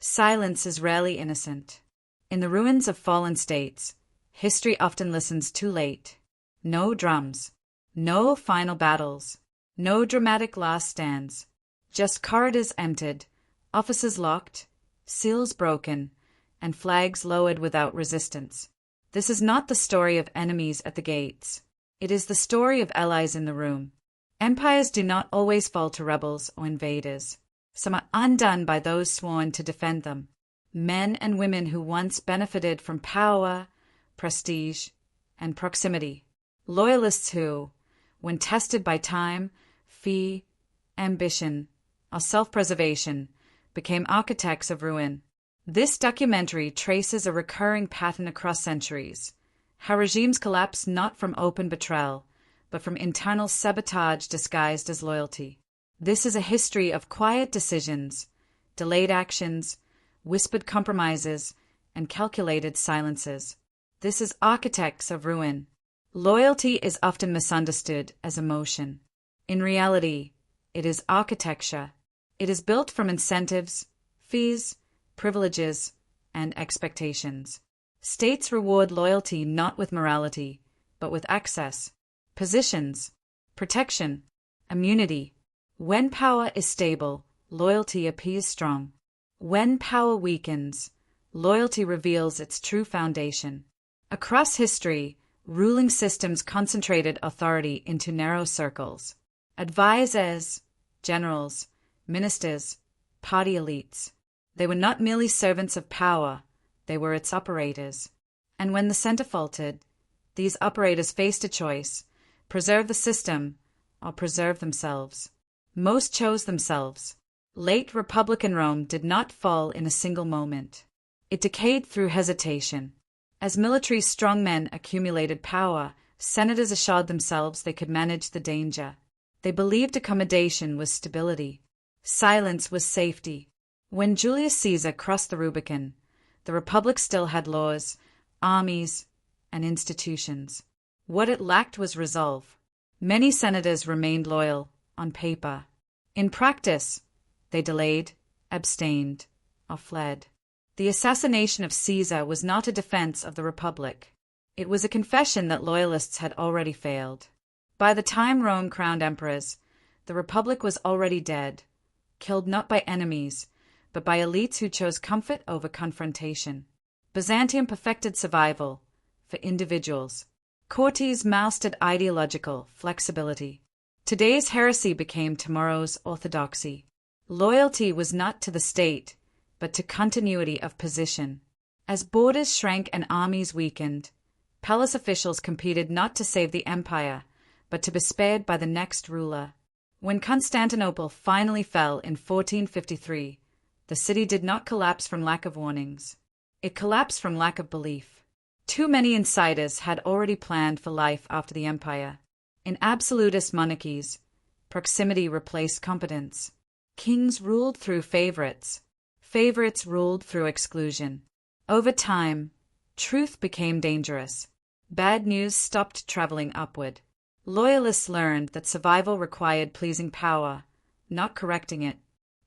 Silence is rarely innocent. In the ruins of fallen states, history often listens too late. No drums, no final battles, no dramatic last stands. Just corridors emptied, offices locked, seals broken, and flags lowered without resistance. This is not the story of enemies at the gates. It is the story of allies in the room. Empires do not always fall to rebels or invaders. Some are undone by those sworn to defend them. Men and women who once benefited from power, prestige, and proximity. Loyalists who, when tested by time, fee, ambition, or self-preservation, became architects of ruin. This documentary traces a recurring pattern across centuries, how regimes collapse not from open betrayal, but from internal sabotage disguised as loyalty. This is a history of quiet decisions, delayed actions, whispered compromises, and calculated silences. This is architects of ruin. Loyalty is often misunderstood as emotion. In reality, it is architecture. It is built from incentives, fees, privileges, and expectations. States reward loyalty not with morality, but with access, positions, protection, immunity. When power is stable, loyalty appears strong. When power weakens, loyalty reveals its true foundation. Across history, ruling systems concentrated authority into narrow circles. Advisors, generals, ministers, party elites. They were not merely servants of power, they were its operators. And when the center faltered, these operators faced a choice: preserve the system or preserve themselves. Most chose themselves. Late Republican Rome did not fall in a single moment. It decayed through hesitation. As military strongmen accumulated power, senators assured themselves they could manage the danger. They believed accommodation was stability. Silence was safety. When Julius Caesar crossed the Rubicon, the Republic still had laws, armies, and institutions. What it lacked was resolve. Many senators remained loyal, on paper. In practice, they delayed, abstained, or fled. The assassination of Caesar was not a defense of the Republic. It was a confession that loyalists had already failed. By the time Rome crowned emperors, the Republic was already dead, killed not by enemies, but by elites who chose comfort over confrontation. Byzantium perfected survival for individuals. Courtiers mastered ideological flexibility. Today's heresy became tomorrow's orthodoxy. Loyalty was not to the state, but to continuity of position. As borders shrank and armies weakened, palace officials competed not to save the empire, but to be spared by the next ruler. When Constantinople finally fell in 1453, the city did not collapse from lack of warnings. It collapsed from lack of belief. Too many insiders had already planned for life after the empire. In absolutist monarchies, proximity replaced competence. Kings ruled through favorites. Favorites ruled through exclusion. Over time, truth became dangerous. Bad news stopped traveling upward. Loyalists learned that survival required pleasing power, not correcting it.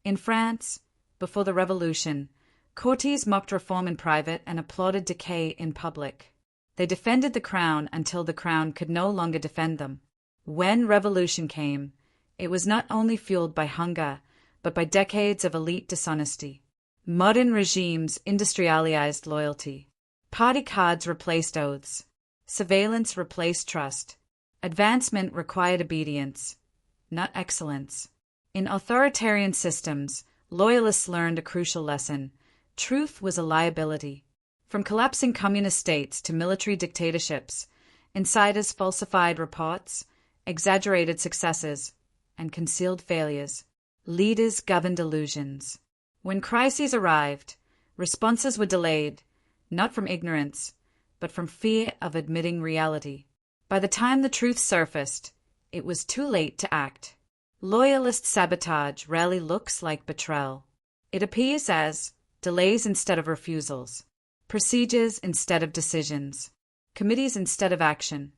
In France, before the Revolution, courtiers mocked reform in private and applauded decay in public. They defended the crown until the crown could no longer defend them. When revolution came, it was not only fueled by hunger, but by decades of elite dishonesty. Modern regimes industrialized loyalty. Party cards replaced oaths. Surveillance replaced trust. Advancement required obedience, not excellence. In authoritarian systems, loyalists learned a crucial lesson. Truth was a liability. From collapsing communist states to military dictatorships, insiders falsified reports, exaggerated successes, and concealed failures. Leaders governed illusions. When crises arrived, responses were delayed, not from ignorance, but from fear of admitting reality. By the time the truth surfaced, it was too late to act. Loyalist sabotage rarely looks like betrayal. It appears as delays instead of refusals, procedures instead of decisions, committees instead of action.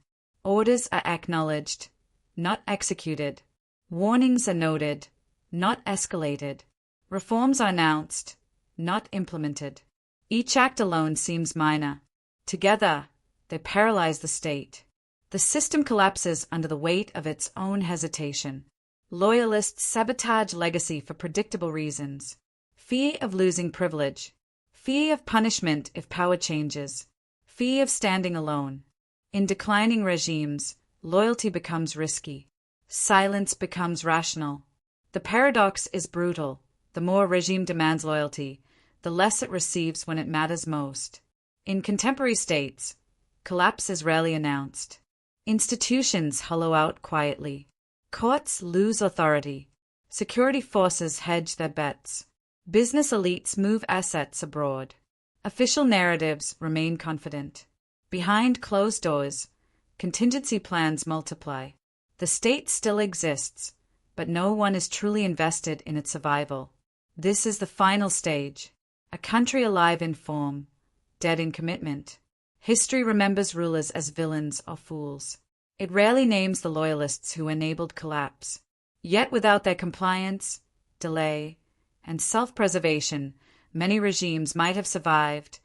Orders are acknowledged, not executed. Warnings are noted, not escalated. Reforms are announced, not implemented. Each act alone seems minor. Together, they paralyze the state. The system collapses under the weight of its own hesitation. Loyalists sabotage legacy for predictable reasons. Fear of losing privilege. Fear of punishment if power changes. Fear of standing alone. In declining regimes, loyalty becomes risky. Silence becomes rational. The paradox is brutal. The more a regime demands loyalty, the less it receives when it matters most. In contemporary states, collapse is rarely announced. Institutions hollow out quietly. Courts lose authority. Security forces hedge their bets. Business elites move assets abroad. Official narratives remain confident. Behind closed doors, contingency plans multiply. The state still exists, but no one is truly invested in its survival. This is the final stage. A country alive in form, dead in commitment. History remembers rulers as villains or fools. It rarely names the loyalists who enabled collapse. Yet without their compliance, delay, and self-preservation, many regimes might have survived,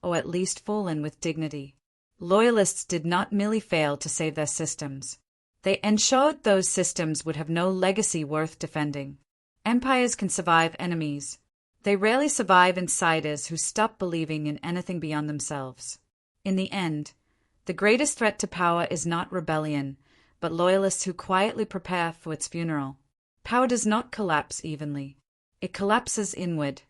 or at least fallen with dignity. Loyalists did not merely fail to save their systems. They ensured those systems would have no legacy worth defending. Empires can survive enemies. They rarely survive insiders who stop believing in anything beyond themselves. In the end, the greatest threat to power is not rebellion, but loyalists who quietly prepare for its funeral. Power does not collapse evenly. It collapses inward.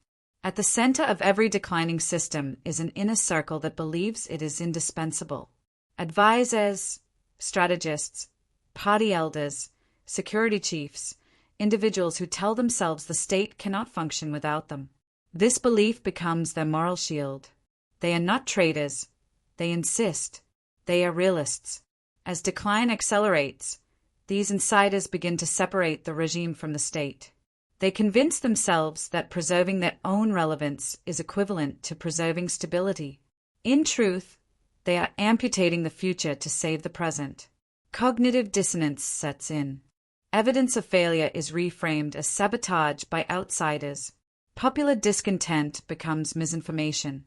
At the center of every declining system is an inner circle that believes it is indispensable. Advisors, strategists, party elders, security chiefs, individuals who tell themselves the state cannot function without them. This belief becomes their moral shield. They are not traitors. They insist. They are realists. As decline accelerates, these insiders begin to separate the regime from the state. They convince themselves that preserving their own relevance is equivalent to preserving stability. In truth, they are amputating the future to save the present. Cognitive dissonance sets in. Evidence of failure is reframed as sabotage by outsiders. Popular discontent becomes misinformation.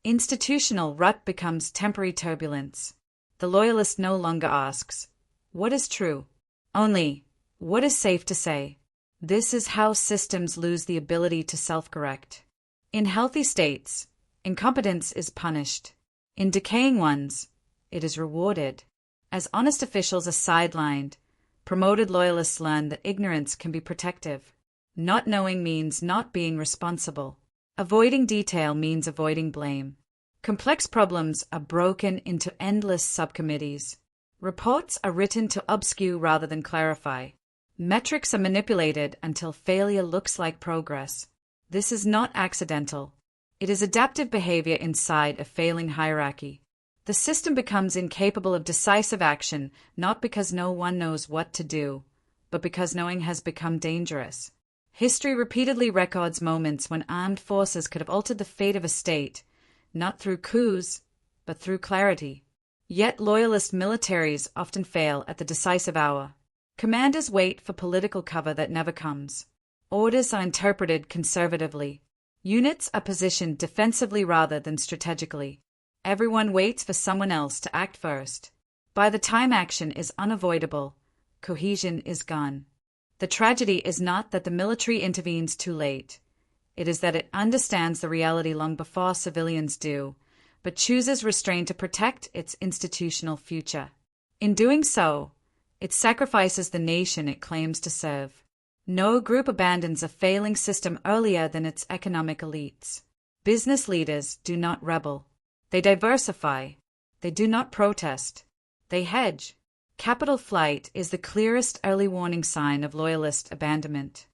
Institutional rut becomes temporary turbulence. The loyalist no longer asks, "What is true?" Only, "What is safe to say?" This is how systems lose the ability to self-correct. In healthy states, incompetence is punished. In decaying ones, it is rewarded. As honest officials are sidelined, promoted loyalists learn that ignorance can be protective. Not knowing means not being responsible. Avoiding detail means avoiding blame. Complex problems are broken into endless subcommittees. Reports are written to obscure rather than clarify. Metrics are manipulated until failure looks like progress. This is not accidental. It is adaptive behavior inside a failing hierarchy. The system becomes incapable of decisive action not because no one knows what to do, but because knowing has become dangerous. History repeatedly records moments when armed forces could have altered the fate of a state, not through coups, but through clarity. Yet loyalist militaries often fail at the decisive hour. Commanders wait for political cover that never comes. Orders are interpreted conservatively. Units are positioned defensively rather than strategically. Everyone waits for someone else to act first. By the time action is unavoidable, cohesion is gone. The tragedy is not that the military intervenes too late. It is that it understands the reality long before civilians do, but chooses restraint to protect its institutional future. In doing so, it sacrifices the nation it claims to serve. No group abandons a failing system earlier than its economic elites. Business leaders do not rebel. They diversify. They do not protest. They hedge. Capital flight is the clearest early warning sign of loyalist abandonment.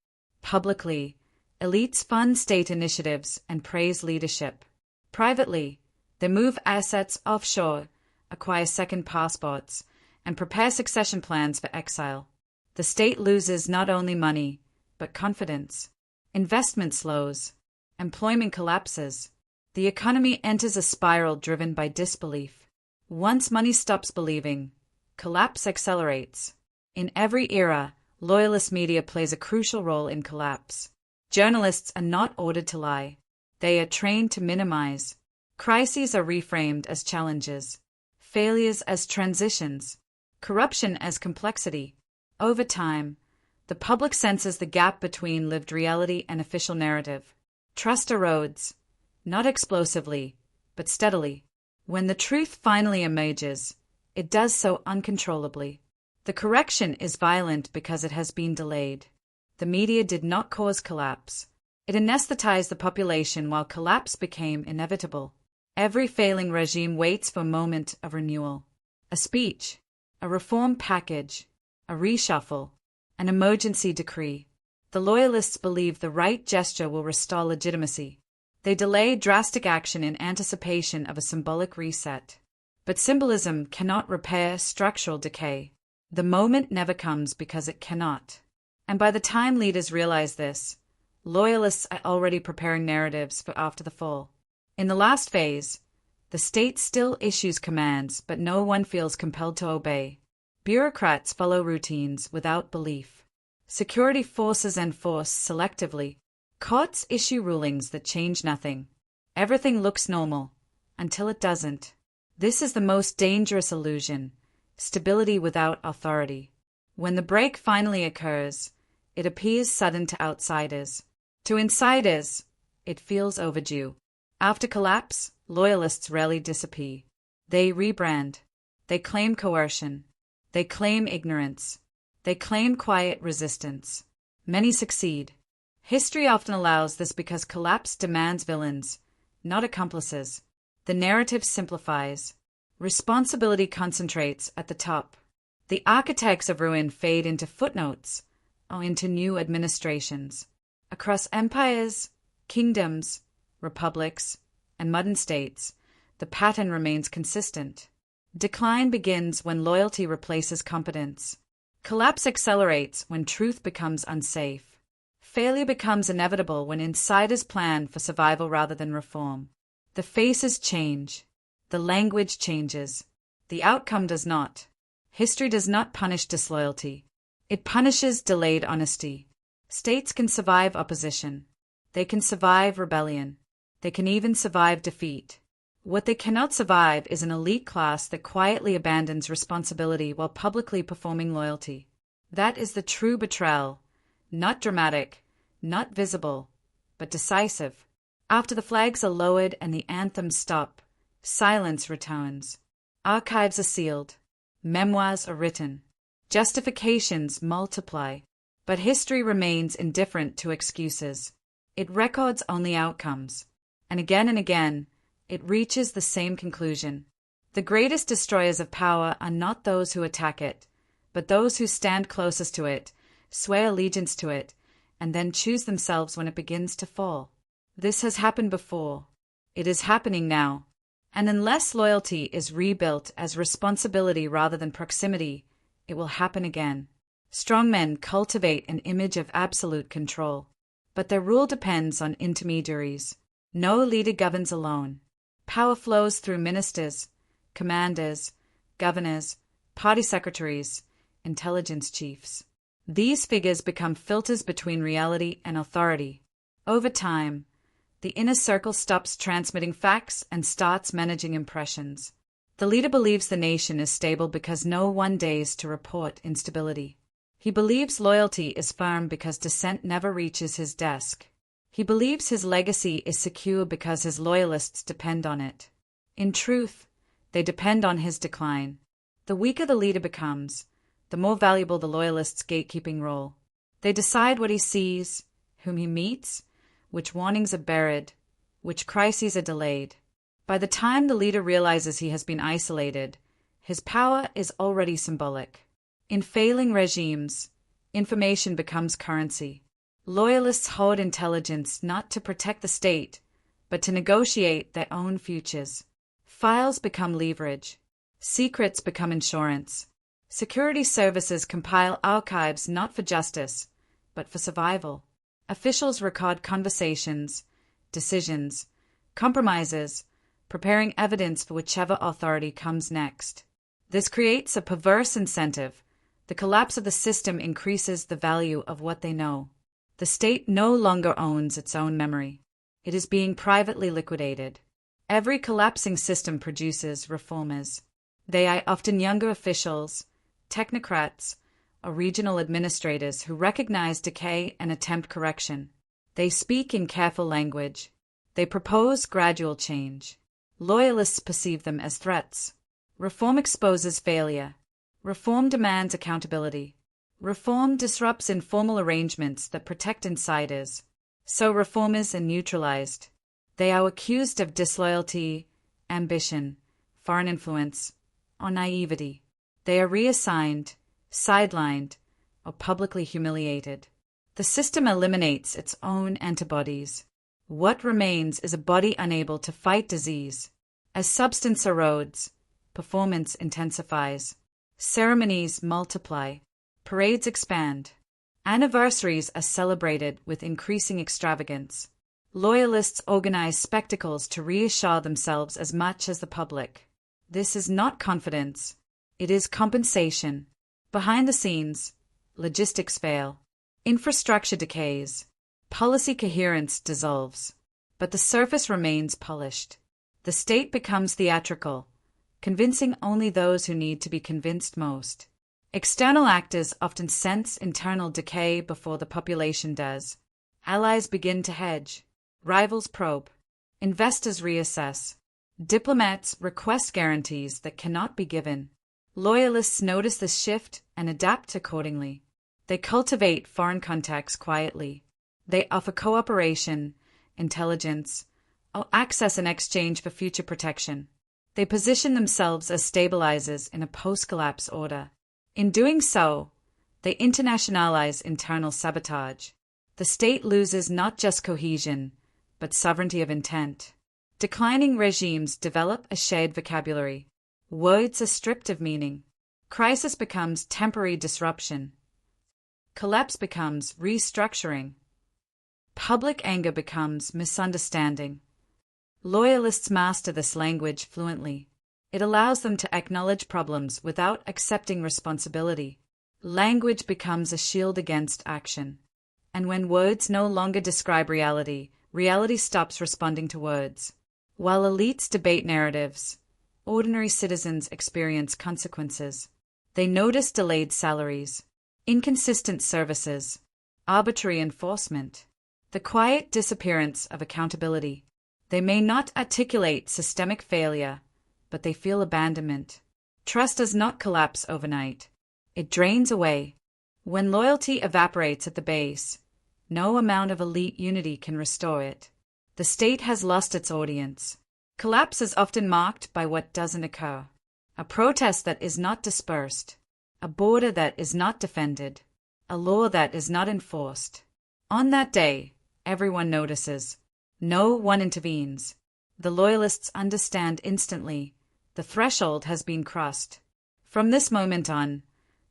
Publicly, elites fund state initiatives and praise leadership. Privately, they move assets offshore, acquire second passports, and prepare succession plans for exile. The state loses not only money, but confidence. Investment slows. Employment collapses. The economy enters a spiral driven by disbelief. Once money stops believing, collapse accelerates. In every era, loyalist media plays a crucial role in collapse. Journalists are not ordered to lie. They are trained to minimize. Crises are reframed as challenges, failures as transitions, corruption as complexity. Over time, the public senses the gap between lived reality and official narrative. Trust erodes, not explosively, but steadily. When the truth finally emerges, it does so uncontrollably. The correction is violent because it has been delayed. The media did not cause collapse. It anesthetized the population while collapse became inevitable. Every failing regime waits for a moment of renewal. A speech, a reform package, a reshuffle, an emergency decree. The Loyalists believe the right gesture will restore legitimacy. They delay drastic action in anticipation of a symbolic reset. But symbolism cannot repair structural decay. The moment never comes because it cannot. And by the time leaders realize this, Loyalists are already preparing narratives for after the fall. In the last phase, the state still issues commands, but no one feels compelled to obey. Bureaucrats follow routines without belief. Security forces enforce selectively. Courts issue rulings that change nothing. Everything looks normal, until it doesn't. This is the most dangerous illusion, stability without authority. When the break finally occurs, it appears sudden to outsiders. To insiders, it feels overdue. After collapse, Loyalists rarely disappear. They rebrand. They claim coercion. They claim ignorance. They claim quiet resistance. Many succeed. History often allows this because collapse demands villains, not accomplices. The narrative simplifies. Responsibility concentrates at the top. The architects of ruin fade into footnotes or into new administrations. Across empires, kingdoms, republics, and modern states, the pattern remains consistent. Decline begins when loyalty replaces competence. Collapse accelerates when truth becomes unsafe. Failure becomes inevitable when insiders plan for survival rather than reform. The faces change. The language changes. The outcome does not. History does not punish disloyalty. It punishes delayed honesty. States can survive opposition. They can survive rebellion. They can even survive defeat. What they cannot survive is an elite class that quietly abandons responsibility while publicly performing loyalty. That is the true betrayal. Not dramatic, not visible, but decisive. After the flags are lowered and the anthems stop, silence returns. Archives are sealed. Memoirs are written. Justifications multiply. But history remains indifferent to excuses. It records only outcomes. And again, it reaches the same conclusion. The greatest destroyers of power are not those who attack it, but those who stand closest to it, swear allegiance to it, and then choose themselves when it begins to fall. This has happened before. It is happening now. And unless loyalty is rebuilt as responsibility rather than proximity, it will happen again. Strong men cultivate an image of absolute control, but their rule depends on intermediaries. No leader governs alone. Power flows through ministers, commanders, governors, party secretaries, intelligence chiefs. These figures become filters between reality and authority. Over time, the inner circle stops transmitting facts and starts managing impressions. The leader believes the nation is stable because no one dares to report instability. He believes loyalty is firm because dissent never reaches his desk. He believes his legacy is secure because his loyalists depend on it. In truth, they depend on his decline. The weaker the leader becomes, the more valuable the loyalist's gatekeeping role. They decide what he sees, whom he meets, which warnings are buried, which crises are delayed. By the time the leader realizes he has been isolated, his power is already symbolic. In failing regimes, information becomes currency. Loyalists hoard intelligence not to protect the state, but to negotiate their own futures. Files become leverage. Secrets become insurance. Security services compile archives not for justice, but for survival. Officials record conversations, decisions, compromises, preparing evidence for whichever authority comes next. This creates a perverse incentive. The collapse of the system increases the value of what they know. The state no longer owns its own memory. It is being privately liquidated. Every collapsing system produces reformers. They are often younger officials, technocrats, or regional administrators who recognize decay and attempt correction. They speak in careful language. They propose gradual change. Loyalists perceive them as threats. Reform exposes failure. Reform demands accountability. Reform disrupts informal arrangements that protect insiders. So reformers are neutralized. They are accused of disloyalty, ambition, foreign influence, or naivety. They are reassigned, sidelined, or publicly humiliated. The system eliminates its own antibodies. What remains is a body unable to fight disease. As substance erodes, performance intensifies. Ceremonies multiply. Parades expand. Anniversaries are celebrated with increasing extravagance. Loyalists organize spectacles to reassure themselves as much as the public. This is not confidence. It is compensation. Behind the scenes, logistics fail. Infrastructure decays. Policy coherence dissolves. But the surface remains polished. The state becomes theatrical, convincing only those who need to be convinced most. External actors often sense internal decay before the population does. Allies begin to hedge. Rivals probe. Investors reassess. Diplomats request guarantees that cannot be given. Loyalists notice this shift and adapt accordingly. They cultivate foreign contacts quietly. They offer cooperation, intelligence, or access in exchange for future protection. They position themselves as stabilizers in a post-collapse order. In doing so, they internationalize internal sabotage. The state loses not just cohesion, but sovereignty of intent. Declining regimes develop a shared vocabulary. Words are stripped of meaning. Crisis becomes temporary disruption. Collapse becomes restructuring. Public anger becomes misunderstanding. Loyalists master this language fluently. It allows them to acknowledge problems without accepting responsibility. Language becomes a shield against action. And when words no longer describe reality, reality stops responding to words. While elites debate narratives, ordinary citizens experience consequences. They notice delayed salaries, inconsistent services, arbitrary enforcement, the quiet disappearance of accountability. They may not articulate systemic failure, but they feel abandonment. Trust does not collapse overnight. It drains away. When loyalty evaporates at the base, no amount of elite unity can restore it. The state has lost its audience. Collapse is often marked by what doesn't occur. A protest that is not dispersed. A border that is not defended. A law that is not enforced. On that day, everyone notices. No one intervenes. The loyalists understand instantly. The threshold has been crossed. From this moment on,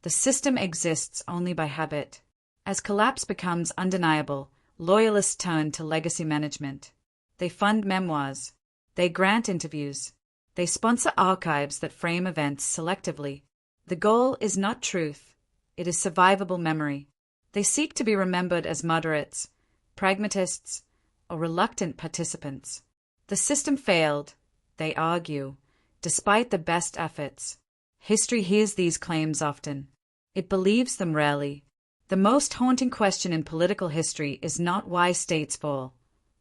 the system exists only by habit. As collapse becomes undeniable, loyalists turn to legacy management. They fund memoirs. They grant interviews. They sponsor archives that frame events selectively. The goal is not truth. It is survivable memory. They seek to be remembered as moderates, pragmatists, or reluctant participants. The system failed, they argue, despite the best efforts. History hears these claims often. It believes them rarely. The most haunting question in political history is not why states fall,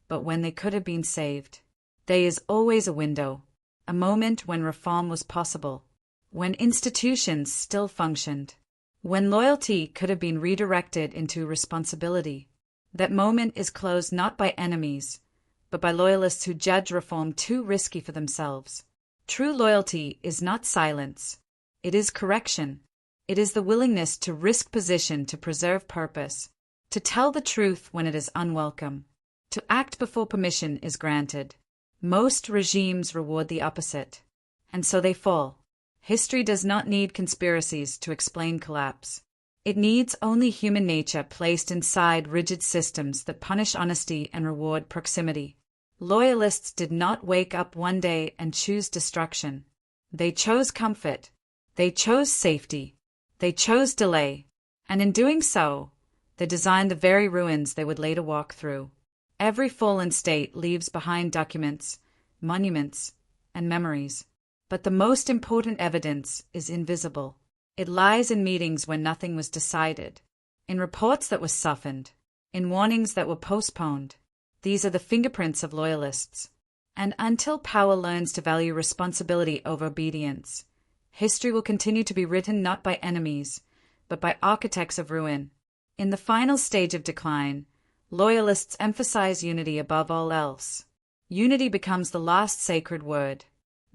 but when they could have been saved. There is always a window, a moment when reform was possible, when institutions still functioned, when loyalty could have been redirected into responsibility. That moment is closed not by enemies, but by loyalists who judge reform too risky for themselves. True loyalty is not silence. It is correction. It is the willingness to risk position to preserve purpose, to tell the truth when it is unwelcome, to act before permission is granted. Most regimes reward the opposite, and so they fall. History does not need conspiracies to explain collapse. It needs only human nature placed inside rigid systems that punish honesty and reward proximity. Loyalists did not wake up one day and choose destruction. They chose comfort. They chose safety. They chose delay. And in doing so, they designed the very ruins they would later walk through. Every fallen state leaves behind documents, monuments, and memories. But the most important evidence is invisible. It lies in meetings when nothing was decided, in reports that were softened, in warnings that were postponed. These are the fingerprints of loyalists. And until power learns to value responsibility over obedience, history will continue to be written not by enemies, but by architects of ruin. In the final stage of decline, loyalists emphasize unity above all else. Unity becomes the last sacred word.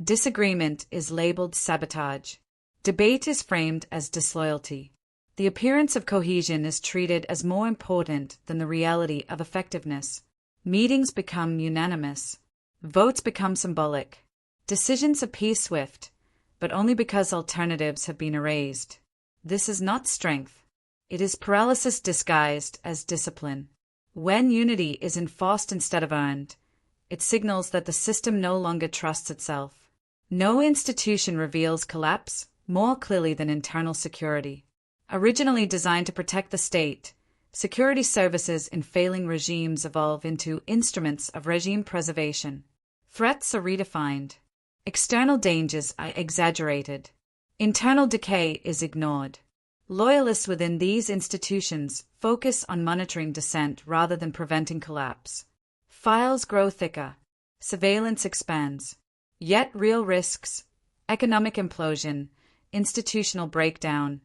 Disagreement is labeled sabotage. Debate is framed as disloyalty. The appearance of cohesion is treated as more important than the reality of effectiveness. Meetings become unanimous. Votes become symbolic. Decisions appear swift, but only because alternatives have been erased. This is not strength. It is paralysis disguised as discipline. When unity is enforced instead of earned, it signals that the system no longer trusts itself. No institution reveals collapse more clearly than internal security. Originally designed to protect the state, security services in failing regimes evolve into instruments of regime preservation. Threats are redefined. External dangers are exaggerated. Internal decay is ignored. Loyalists within these institutions focus on monitoring dissent rather than preventing collapse. Files grow thicker. Surveillance expands. Yet real risks, economic implosion, institutional breakdown,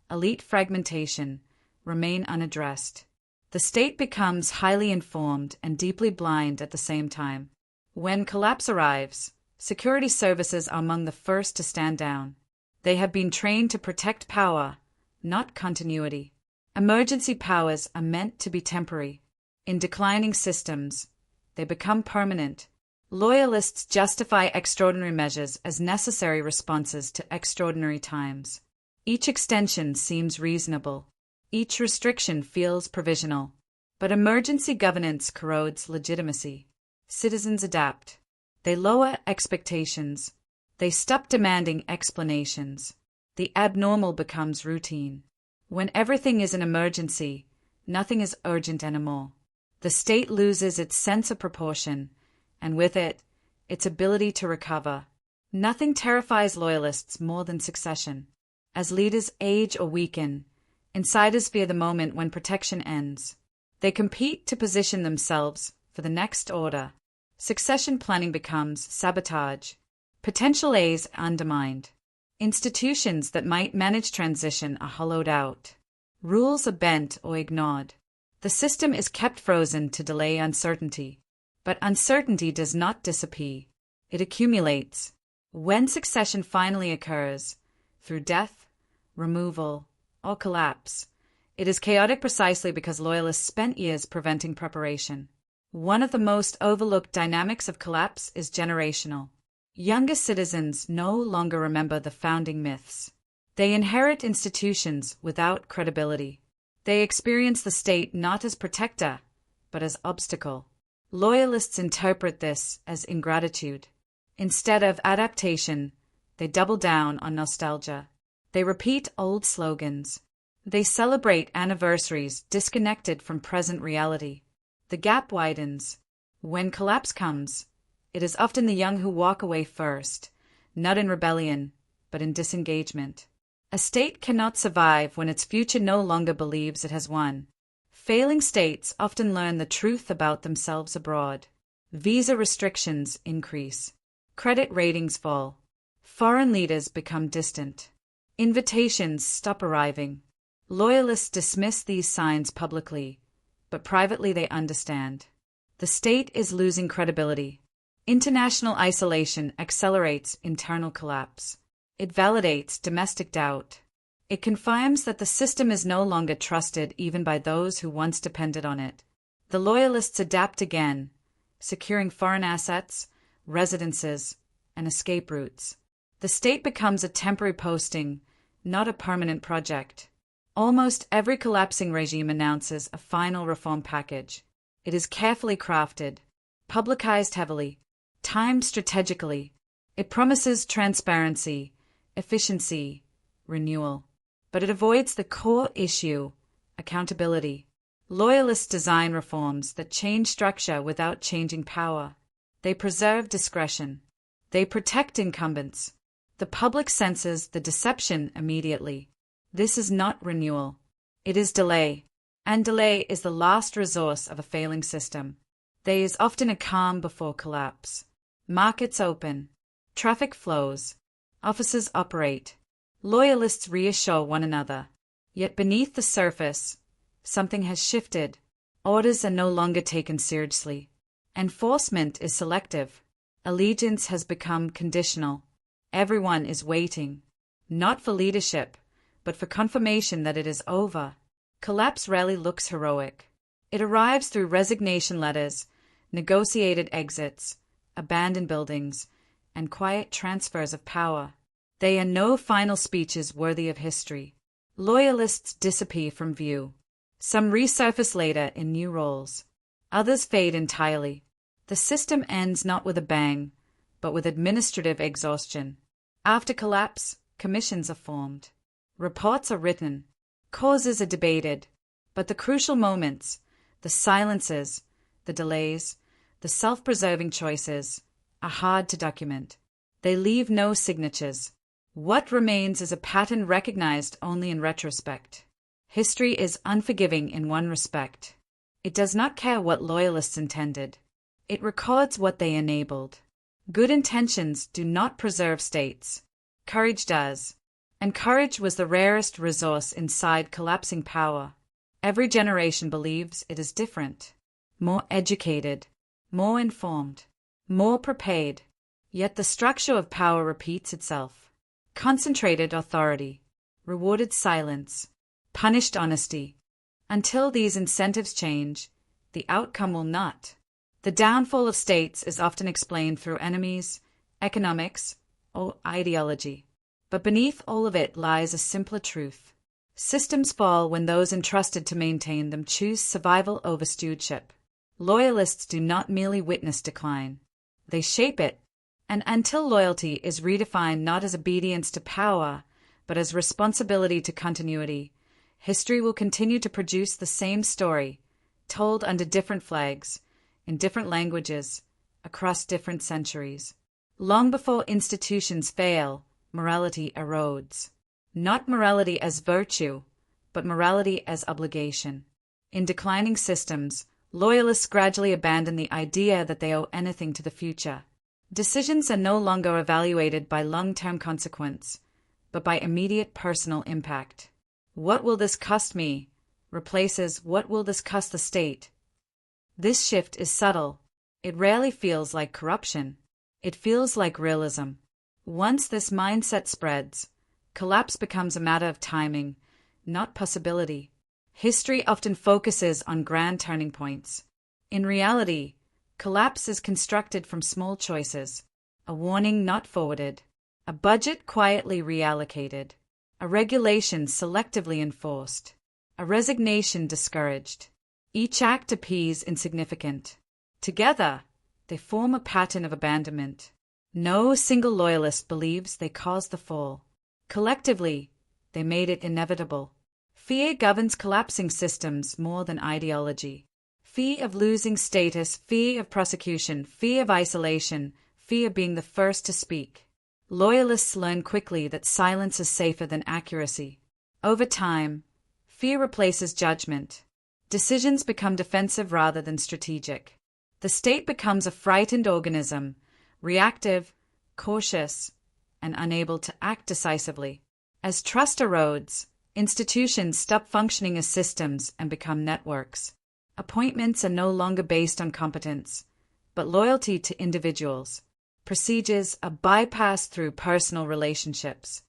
elite fragmentation, remain unaddressed. The state becomes highly informed and deeply blind at the same time. When collapse arrives, security services are among the first to stand down. They have been trained to protect power, not continuity. Emergency powers are meant to be temporary. In declining systems, they become permanent. Loyalists justify extraordinary measures as necessary responses to extraordinary times. Each extension seems reasonable. Each restriction feels provisional. But emergency governance corrodes legitimacy. Citizens adapt. They lower expectations. They stop demanding explanations. The abnormal becomes routine. When everything is an emergency, nothing is urgent anymore. The state loses its sense of proportion, and with it, its ability to recover. Nothing terrifies loyalists more than succession. As leaders age or weaken, insiders fear the moment when protection ends. They compete to position themselves for the next order. Succession planning becomes sabotage. Potential A's undermined. Institutions that might manage transition are hollowed out. Rules are bent or ignored. The system is kept frozen to delay uncertainty. But uncertainty does not disappear. It accumulates. When succession finally occurs, through death, removal, or collapse, it is chaotic precisely because loyalists spent years preventing preparation. One of the most overlooked dynamics of collapse is generational. Younger citizens no longer remember the founding myths. They inherit institutions without credibility. They experience the state not as protector, but as obstacle. Loyalists interpret this as ingratitude. Instead of adaptation, they double down on nostalgia. They repeat old slogans. They celebrate anniversaries disconnected from present reality. The gap widens. When collapse comes, it is often the young who walk away first, not in rebellion, but in disengagement. A state cannot survive when its future no longer believes it has won. Failing states often learn the truth about themselves abroad. Visa restrictions increase. Credit ratings fall. Foreign leaders become distant. Invitations stop arriving. Loyalists dismiss these signs publicly, but privately they understand. The state is losing credibility. International isolation accelerates internal collapse. It validates domestic doubt. It confirms that the system is no longer trusted even by those who once depended on it. The loyalists adapt again, securing foreign assets, residences, and escape routes. The state becomes a temporary posting, not a permanent project. Almost every collapsing regime announces a final reform package. It is carefully crafted, publicized heavily, timed strategically. It promises transparency, efficiency, renewal. But it avoids the core issue, accountability. Loyalists design reforms that change structure without changing power. They preserve discretion. They protect incumbents. The public senses the deception immediately. This is not renewal. It is delay. And delay is the last resource of a failing system. There is often a calm before collapse. Markets open. Traffic flows. Offices operate. Loyalists reassure one another. Yet beneath the surface, something has shifted. Orders are no longer taken seriously. Enforcement is selective. Allegiance has become conditional. Everyone is waiting, not for leadership, but for confirmation that it is over. Collapse rarely looks heroic. It arrives through resignation letters, negotiated exits, abandoned buildings, and quiet transfers of power. They are no final speeches worthy of history. Loyalists disappear from view. Some resurface later in new roles. Others fade entirely. The system ends not with a bang, but with administrative exhaustion. After collapse, commissions are formed. Reports are written. Causes are debated. But the crucial moments, the silences, the delays, the self-preserving choices, are hard to document. They leave no signatures. What remains is a pattern recognized only in retrospect. History is unforgiving in one respect. It does not care what loyalists intended. It records what they enabled. Good intentions do not preserve states. Courage does. And courage was the rarest resource inside collapsing power. Every generation believes it is different. More educated. More informed. More prepared. Yet the structure of power repeats itself. Concentrated authority. Rewarded silence. Punished honesty. Until these incentives change, the outcome will not. The downfall of states is often explained through enemies, economics, or ideology. But beneath all of it lies a simpler truth. Systems fall when those entrusted to maintain them choose survival over stewardship. Loyalists do not merely witness decline. They shape it. And until loyalty is redefined not as obedience to power, but as responsibility to continuity, history will continue to produce the same story, told under different flags, in different languages, across different centuries. Long before institutions fail, morality erodes. Not morality as virtue, but morality as obligation. In declining systems, loyalists gradually abandon the idea that they owe anything to the future. Decisions are no longer evaluated by long-term consequence, but by immediate personal impact. What will this cost me? Replaces what will this cost the state? This shift is subtle. It rarely feels like corruption. It feels like realism. Once this mindset spreads, collapse becomes a matter of timing, not possibility. History often focuses on grand turning points. In reality, collapse is constructed from small choices, a warning not forwarded, a budget quietly reallocated, a regulation selectively enforced, a resignation discouraged. Each act appears insignificant. Together, they form a pattern of abandonment. No single loyalist believes they caused the fall. Collectively, they made it inevitable. Fear governs collapsing systems more than ideology. Fear of losing status, fear of prosecution, fear of isolation, fear of being the first to speak. Loyalists learn quickly that silence is safer than accuracy. Over time, fear replaces judgment. Decisions become defensive rather than strategic. The state becomes a frightened organism, reactive, cautious, and unable to act decisively. As trust erodes, institutions stop functioning as systems and become networks. Appointments are no longer based on competence, but loyalty to individuals. Procedures are bypassed through personal relationships.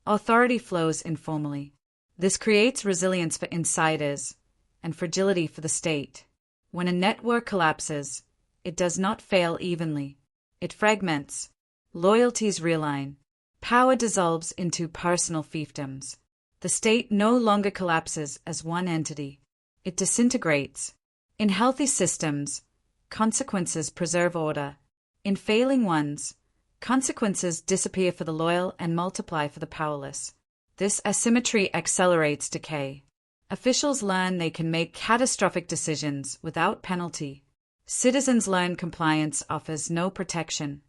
Authority flows informally. This creates resilience for insiders and fragility for the state. When a network collapses, it does not fail evenly. It fragments. Loyalties realign. Power dissolves into personal fiefdoms. The state no longer collapses as one entity. It disintegrates. In healthy systems, consequences preserve order. In failing ones, consequences disappear for the loyal and multiply for the powerless. This asymmetry accelerates decay. Officials learn they can make catastrophic decisions without penalty. Citizens learn compliance offers no protection.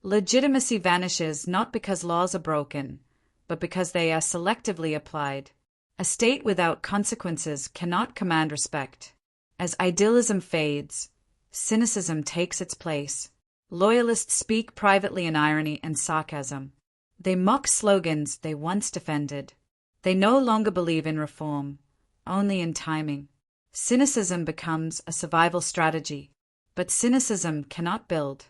Legitimacy vanishes not because laws are broken, but because they are selectively applied. A state without consequences cannot command respect. As idealism fades, cynicism takes its place. Loyalists speak privately in irony and sarcasm. They mock slogans they once defended. They no longer believe in reform, only in timing. Cynicism becomes a survival strategy. But cynicism cannot build.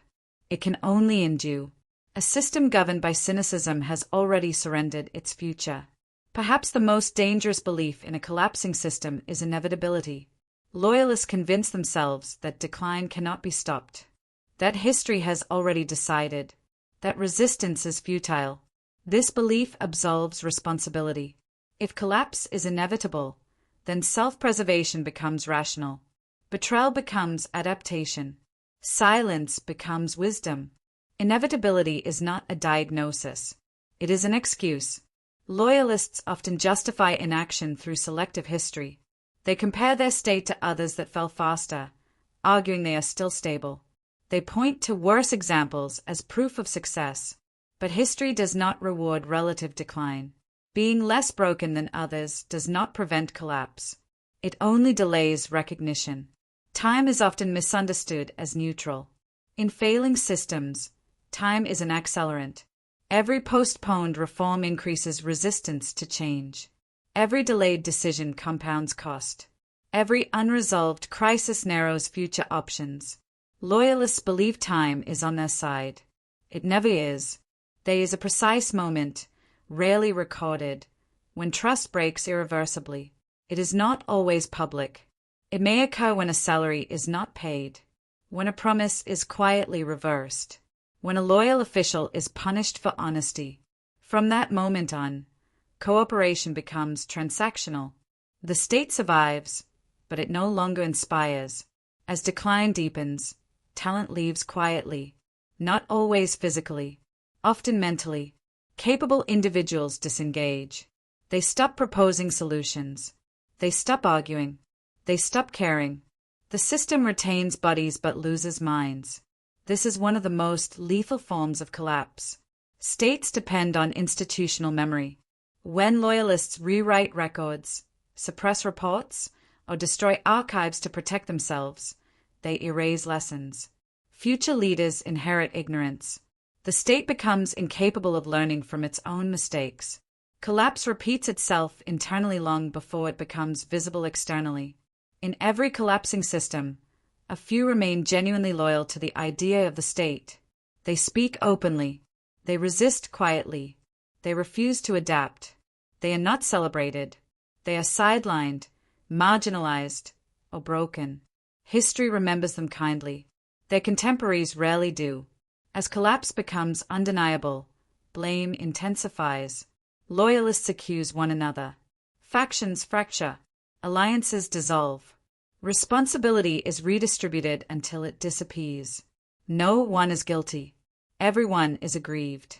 It can only endure. A system governed by cynicism has already surrendered its future. Perhaps the most dangerous belief in a collapsing system is inevitability. Loyalists convince themselves that decline cannot be stopped, that history has already decided, that resistance is futile. This belief absolves responsibility. If collapse is inevitable, then self-preservation becomes rational. Betrayal becomes adaptation. Silence becomes wisdom. Inevitability is not a diagnosis. It is an excuse. Loyalists often justify inaction through selective history. They compare their state to others that fell faster, arguing they are still stable. They point to worse examples as proof of success. But history does not reward relative decline. Being less broken than others does not prevent collapse. It only delays recognition. Time is often misunderstood as neutral. In failing systems, time is an accelerant. Every postponed reform increases resistance to change. Every delayed decision compounds cost. Every unresolved crisis narrows future options. Loyalists believe time is on their side. It never is. There is a precise moment, rarely recorded, when trust breaks irreversibly. It is not always public. It may occur when a salary is not paid, when a promise is quietly reversed, when a loyal official is punished for honesty. From that moment on, cooperation becomes transactional. The state survives, but it no longer inspires. As decline deepens, talent leaves quietly, not always physically, often mentally. Capable individuals disengage. They stop proposing solutions. They stop arguing. They stop caring. The system retains bodies but loses minds. This is one of the most lethal forms of collapse. States depend on institutional memory. When loyalists rewrite records, suppress reports, or destroy archives to protect themselves, they erase lessons. Future leaders inherit ignorance. The state becomes incapable of learning from its own mistakes. Collapse repeats itself internally long before it becomes visible externally. In every collapsing system, a few remain genuinely loyal to the idea of the state. They speak openly. They resist quietly. They refuse to adapt. They are not celebrated. They are sidelined, marginalized, or broken. History remembers them kindly. Their contemporaries rarely do. As collapse becomes undeniable, blame intensifies. Loyalists accuse one another. Factions fracture. Alliances dissolve. Responsibility is redistributed until it disappears. No one is guilty. Everyone is aggrieved.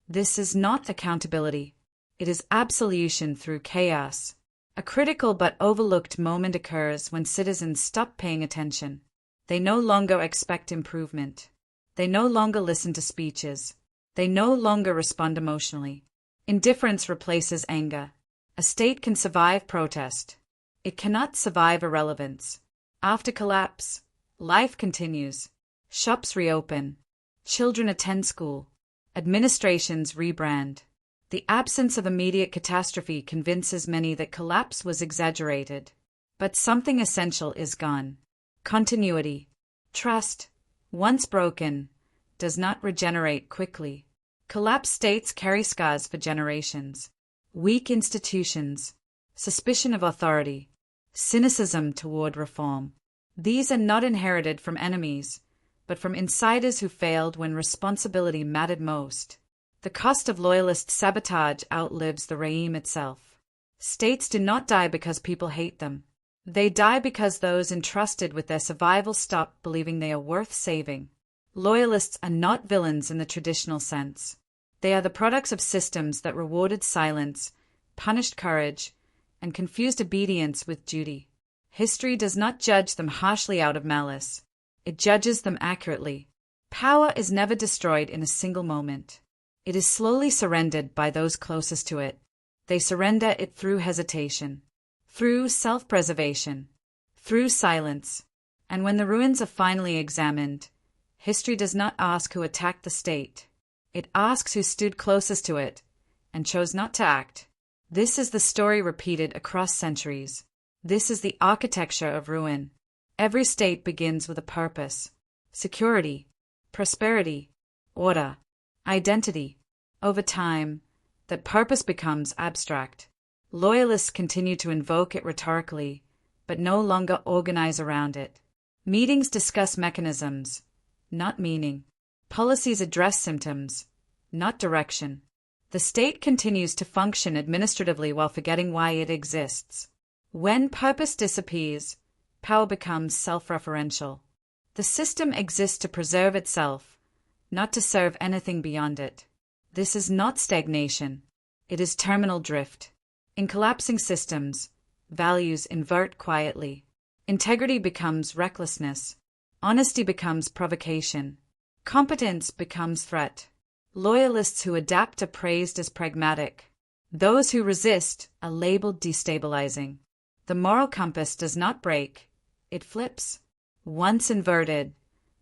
This is not accountability. It is absolution through chaos. A critical but overlooked moment occurs when citizens stop paying attention. They no longer expect improvement. They no longer listen to speeches. They no longer respond emotionally. Indifference replaces anger. A state can survive protest. It cannot survive irrelevance. After collapse, life continues. Shops reopen. Children attend school. Administrations rebrand. The absence of immediate catastrophe convinces many that collapse was exaggerated. But something essential is gone. Continuity. Trust, once broken, does not regenerate quickly. Collapsed states carry scars for generations. Weak institutions, suspicion of authority, cynicism toward reform. These are not inherited from enemies, but from insiders who failed when responsibility mattered most. The cost of loyalist sabotage outlives the regime itself. States do not die because people hate them. They die because those entrusted with their survival stop believing they are worth saving. Loyalists are not villains in the traditional sense. They are the products of systems that rewarded silence, punished courage, and confused obedience with duty. History does not judge them harshly out of malice. It judges them accurately. Power is never destroyed in a single moment. It is slowly surrendered by those closest to it. They surrender it through hesitation, through self-preservation, through silence. And when the ruins are finally examined, history does not ask who attacked the state. It asks who stood closest to it and chose not to act. This is the story repeated across centuries. This is the architecture of ruin. Every state begins with a purpose: security, prosperity, order, identity. Over time, that purpose becomes abstract. Loyalists continue to invoke it rhetorically, but no longer organize around it. Meetings discuss mechanisms, not meaning. Policies address symptoms, not direction. The state continues to function administratively while forgetting why it exists. When purpose disappears, power becomes self-referential. The system exists to preserve itself, not to serve anything beyond it. This is not stagnation. It is terminal drift. In collapsing systems, values invert quietly. Integrity becomes recklessness. Honesty becomes provocation. Competence becomes threat. Loyalists who adapt are praised as pragmatic. Those who resist are labeled destabilizing. The moral compass does not break. It flips. Once inverted,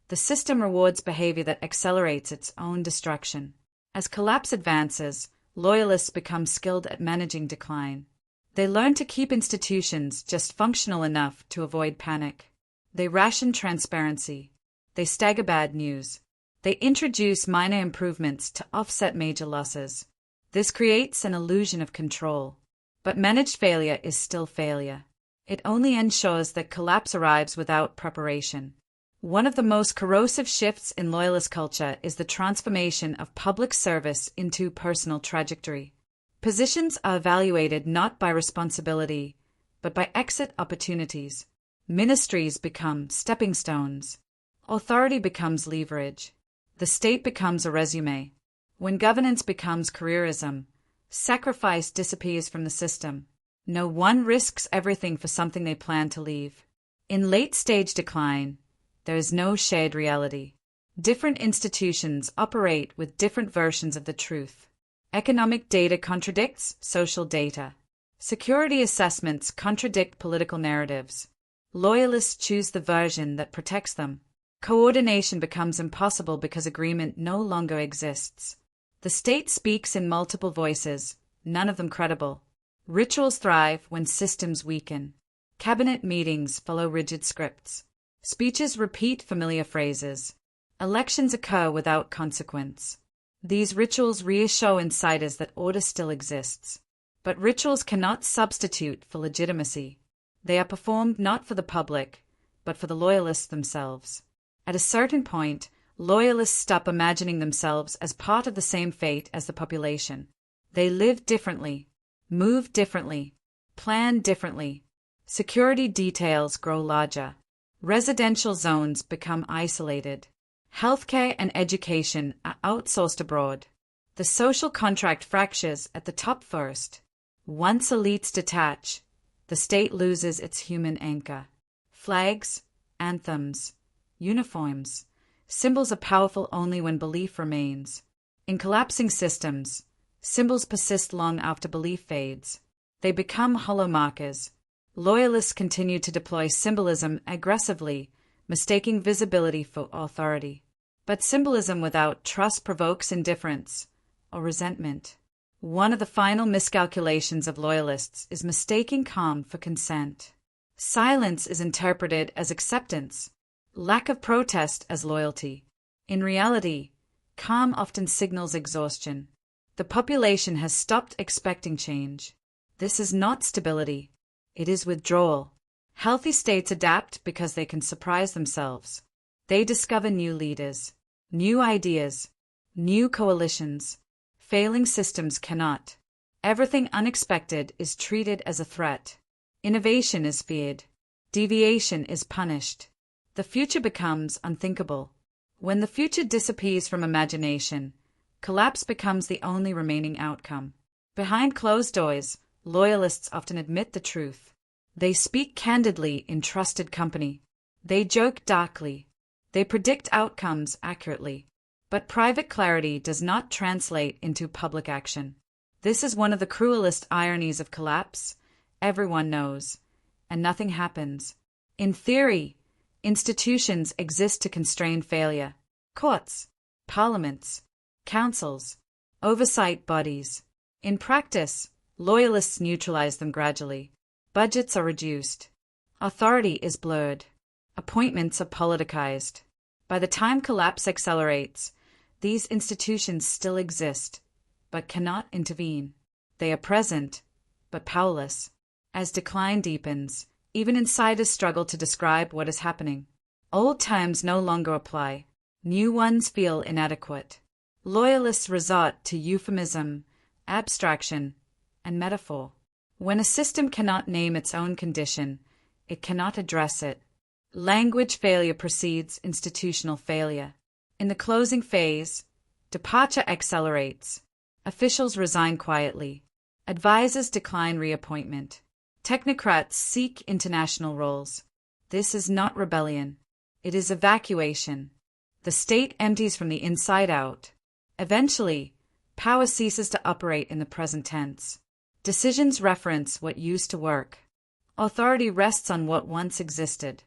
the system rewards behavior that accelerates its own destruction. As collapse advances, loyalists become skilled at managing decline. They learn to keep institutions just functional enough to avoid panic. They ration transparency. They stagger bad news. They introduce minor improvements to offset major losses. This creates an illusion of control. But managed failure is still failure. It only ensures that collapse arrives without preparation. One of the most corrosive shifts in loyalist culture is the transformation of public service into personal trajectory. Positions are evaluated not by responsibility, but by exit opportunities. Ministries become stepping stones. Authority becomes leverage. The state becomes a resume. When governance becomes careerism, sacrifice disappears from the system. No one risks everything for something they plan to leave. In late-stage decline, there is no shared reality. Different institutions operate with different versions of the truth. Economic data contradicts social data. Security assessments contradict political narratives. Loyalists choose the version that protects them. Coordination becomes impossible because agreement no longer exists. The state speaks in multiple voices, none of them credible. Rituals thrive when systems weaken. Cabinet meetings follow rigid scripts. Speeches repeat familiar phrases. Elections occur without consequence. These rituals reassure insiders that order still exists. But rituals cannot substitute for legitimacy. They are performed not for the public, but for the loyalists themselves. At a certain point, loyalists stop imagining themselves as part of the same fate as the population. They live differently, move differently, plan differently. Security details grow larger. Residential zones become isolated. Healthcare and education are outsourced abroad. The social contract fractures at the top first. Once elites detach, the state loses its human anchor. Flags, anthems, uniforms, symbols are powerful only when belief remains. In collapsing systems, symbols persist long after belief fades. They become hollow markers. Loyalists continue to deploy symbolism aggressively, mistaking visibility for authority. But symbolism without trust provokes indifference or resentment. One of the final miscalculations of loyalists is mistaking calm for consent. Silence is interpreted as acceptance, lack of protest as loyalty. In reality, calm often signals exhaustion. The population has stopped expecting change. This is not stability. It is withdrawal. Healthy states adapt because they can surprise themselves. They discover new leaders, new ideas, new coalitions. Failing systems cannot. Everything unexpected is treated as a threat. Innovation is feared. Deviation is punished. The future becomes unthinkable. When the future disappears from imagination, collapse becomes the only remaining outcome. Behind closed doors, loyalists often admit the truth. They speak candidly in trusted company. They joke darkly. They predict outcomes accurately. But private clarity does not translate into public action. This is one of the cruelest ironies of collapse. Everyone knows, and nothing happens. In theory, institutions exist to constrain failure. Courts, parliaments, councils, oversight bodies. In practice, loyalists neutralize them gradually. Budgets are reduced. Authority is blurred. Appointments are politicized. By the time collapse accelerates, these institutions still exist, but cannot intervene. They are present, but powerless. As decline deepens, even insiders struggle to describe what is happening. Old terms no longer apply. New ones feel inadequate. Loyalists resort to euphemism, abstraction, and metaphor. When a system cannot name its own condition, it cannot address it. Language failure precedes institutional failure. In the closing phase, departure accelerates. Officials resign quietly. Advisors decline reappointment. Technocrats seek international roles. This is not rebellion. It is evacuation. The state empties from the inside out. Eventually, power ceases to operate in the present tense. Decisions reference what used to work. Authority rests on what once existed.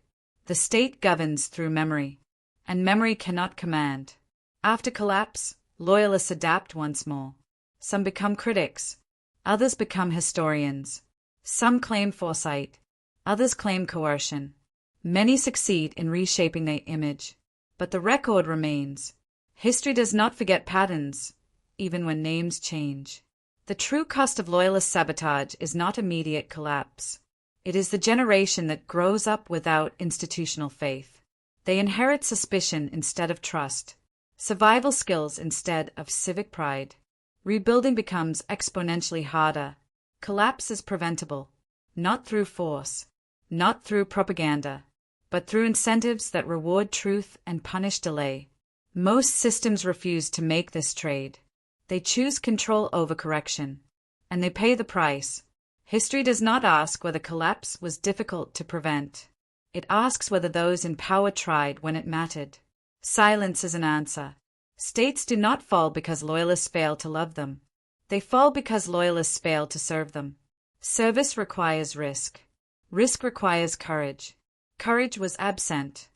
The state governs through memory, and memory cannot command. After collapse, loyalists adapt once more. Some become critics. Others become historians. Some claim foresight. Others claim coercion. Many succeed in reshaping their image. But the record remains. History does not forget patterns, even when names change. The true cost of loyalist sabotage is not immediate collapse. It is the generation that grows up without institutional faith. They inherit suspicion instead of trust, survival skills instead of civic pride. Rebuilding becomes exponentially harder. Collapse is preventable, not through force, not through propaganda, but through incentives that reward truth and punish delay. Most systems refuse to make this trade. They choose control over correction, and they pay the price. History does not ask whether collapse was difficult to prevent. It asks whether those in power tried when it mattered. Silence is an answer. States do not fall because loyalists fail to love them. They fall because loyalists fail to serve them. Service requires risk. Risk requires courage. Courage was absent.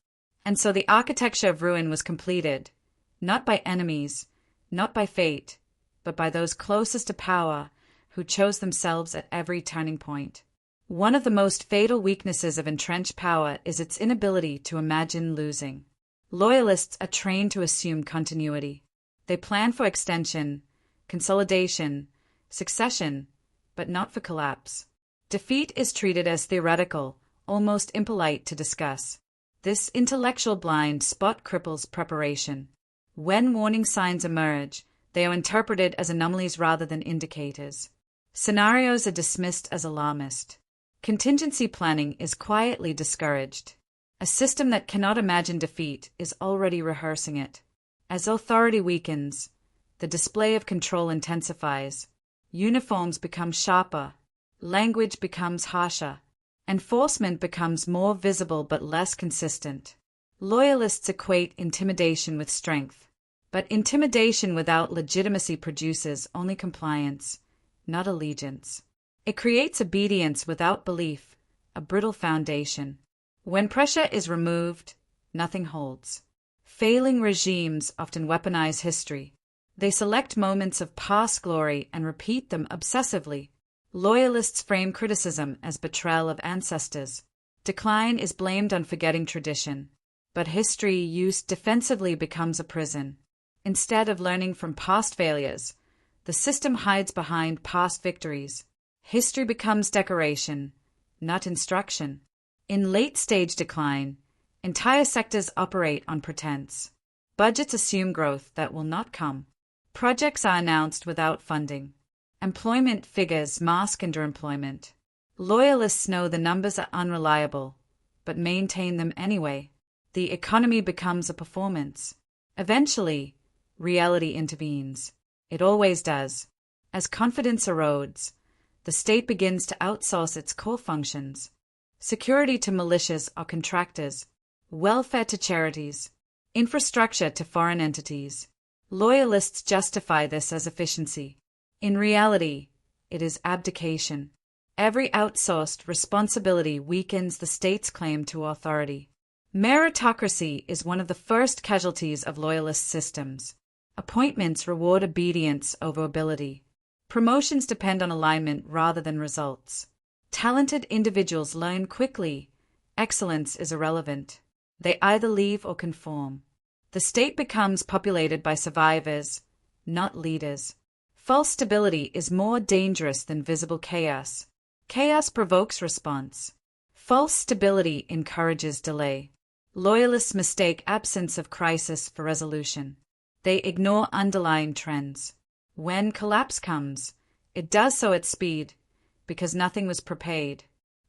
And so the architecture of ruin was completed, not by enemies, not by fate, but by those closest to power who chose themselves at every turning point. One of the most fatal weaknesses of entrenched power is its inability to imagine losing. Loyalists are trained to assume continuity. They plan for extension, consolidation, succession, but not for collapse. Defeat is treated as theoretical, almost impolite to discuss. This intellectual blind spot cripples preparation. When warning signs emerge, they are interpreted as anomalies rather than indicators. Scenarios are dismissed as alarmist. Contingency planning is quietly discouraged. A system that cannot imagine defeat is already rehearsing it. As authority weakens, the display of control intensifies. Uniforms become sharper. Language becomes harsher. Enforcement becomes more visible but less consistent. Loyalists equate intimidation with strength. But intimidation without legitimacy produces only compliance, not allegiance. It creates obedience without belief, a brittle foundation. When pressure is removed, nothing holds. Failing regimes often weaponize history. They select moments of past glory and repeat them obsessively. Loyalists frame criticism as betrayal of ancestors. Decline is blamed on forgetting tradition. But history used defensively becomes a prison. Instead of learning from past failures, the system hides behind past victories. History becomes decoration, not instruction. In late-stage decline, entire sectors operate on pretense. Budgets assume growth that will not come. Projects are announced without funding. Employment figures mask underemployment. Loyalists know the numbers are unreliable, but maintain them anyway. The economy becomes a performance. Eventually, reality intervenes. It always does. As confidence erodes, The state begins to outsource its core functions: security to militias or contractors, welfare to charities, infrastructure to foreign entities. Loyalists justify this as efficiency. In reality, it is abdication. Every outsourced responsibility weakens the state's claim to authority. Meritocracy is one of the first casualties of loyalist systems. Appointments reward obedience over ability. Promotions depend on alignment rather than results. Talented individuals learn quickly. Excellence is irrelevant. They either leave or conform. The state becomes populated by survivors, not leaders. False stability is more dangerous than visible chaos. Chaos provokes response. False stability encourages delay. Loyalists mistake absence of crisis for resolution. They ignore underlying trends. When collapse comes, it does so at speed, because nothing was prepared.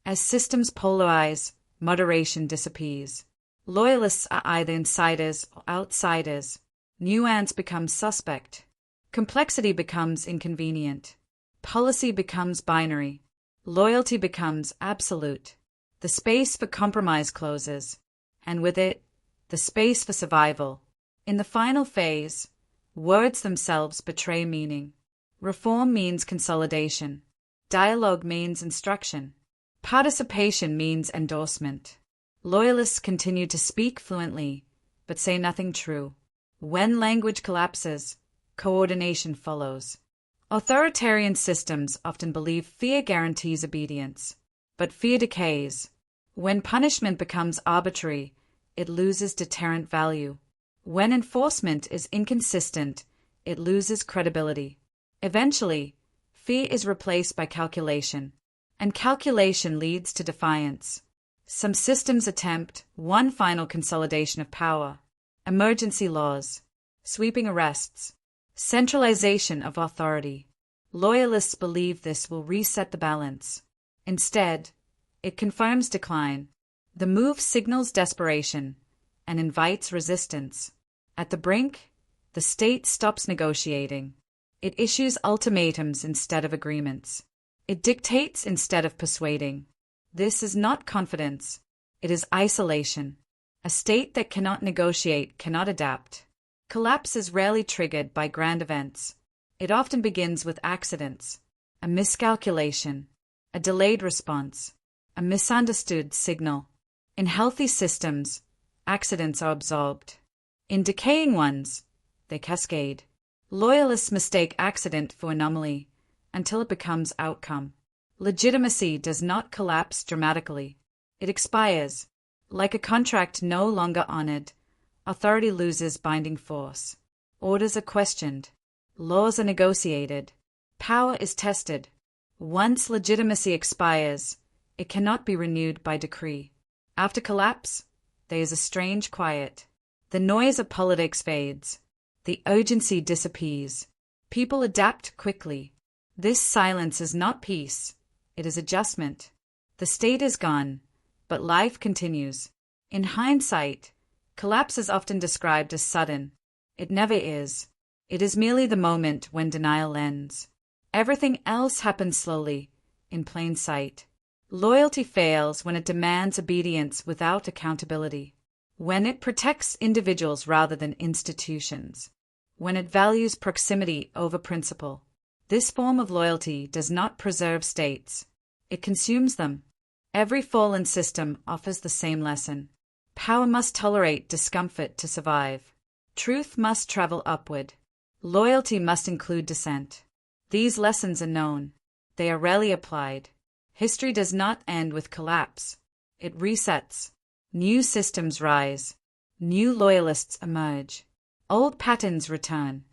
As systems polarize, moderation disappears. Loyalists are either insiders or outsiders. Nuance becomes suspect. Complexity becomes inconvenient. Policy becomes binary. Loyalty becomes absolute. The space for compromise closes, and with it, the space for survival. In the final phase, words themselves betray meaning. Reform means consolidation. Dialogue means instruction. Participation means endorsement. Loyalists continue to speak fluently, but say nothing true. When language collapses, coordination follows. Authoritarian systems often believe fear guarantees obedience, but fear decays. When punishment becomes arbitrary, it loses deterrent value. When enforcement is inconsistent, it loses credibility. Eventually, fear is replaced by calculation, and calculation leads to defiance. Some systems attempt one final consolidation of power: emergency laws, sweeping arrests, centralization of authority. Loyalists believe this will reset the balance. Instead, it confirms decline. The move signals desperation and invites resistance. At the brink, the state stops negotiating. It issues ultimatums instead of agreements. It dictates instead of persuading. This is not confidence. It is isolation. A state that cannot negotiate cannot adapt. Collapse is rarely triggered by grand events. It often begins with accidents, a miscalculation, a delayed response, a misunderstood signal. In healthy systems, accidents are absorbed. In decaying ones, they cascade. Loyalists mistake accident for anomaly until it becomes outcome. Legitimacy does not collapse dramatically. It expires. Like a contract no longer honored, authority loses binding force. Orders are questioned. Laws are negotiated. Power is tested. Once legitimacy expires, it cannot be renewed by decree. After collapse, there is a strange quiet. The noise of politics fades. The urgency disappears. People adapt quickly. This silence is not peace. It is adjustment. The state is gone, but life continues. In hindsight, collapse is often described as sudden. It never is. It is merely the moment when denial ends. Everything else happens slowly, in plain sight. Loyalty fails when it demands obedience without accountability. When it protects individuals rather than institutions. When it values proximity over principle. This form of loyalty does not preserve states. It consumes them. Every fallen system offers the same lesson. Power must tolerate discomfort to survive. Truth must travel upward. Loyalty must include dissent. These lessons are known. They are rarely applied. History does not end with collapse. It resets. New systems rise. New loyalists emerge. Old patterns return.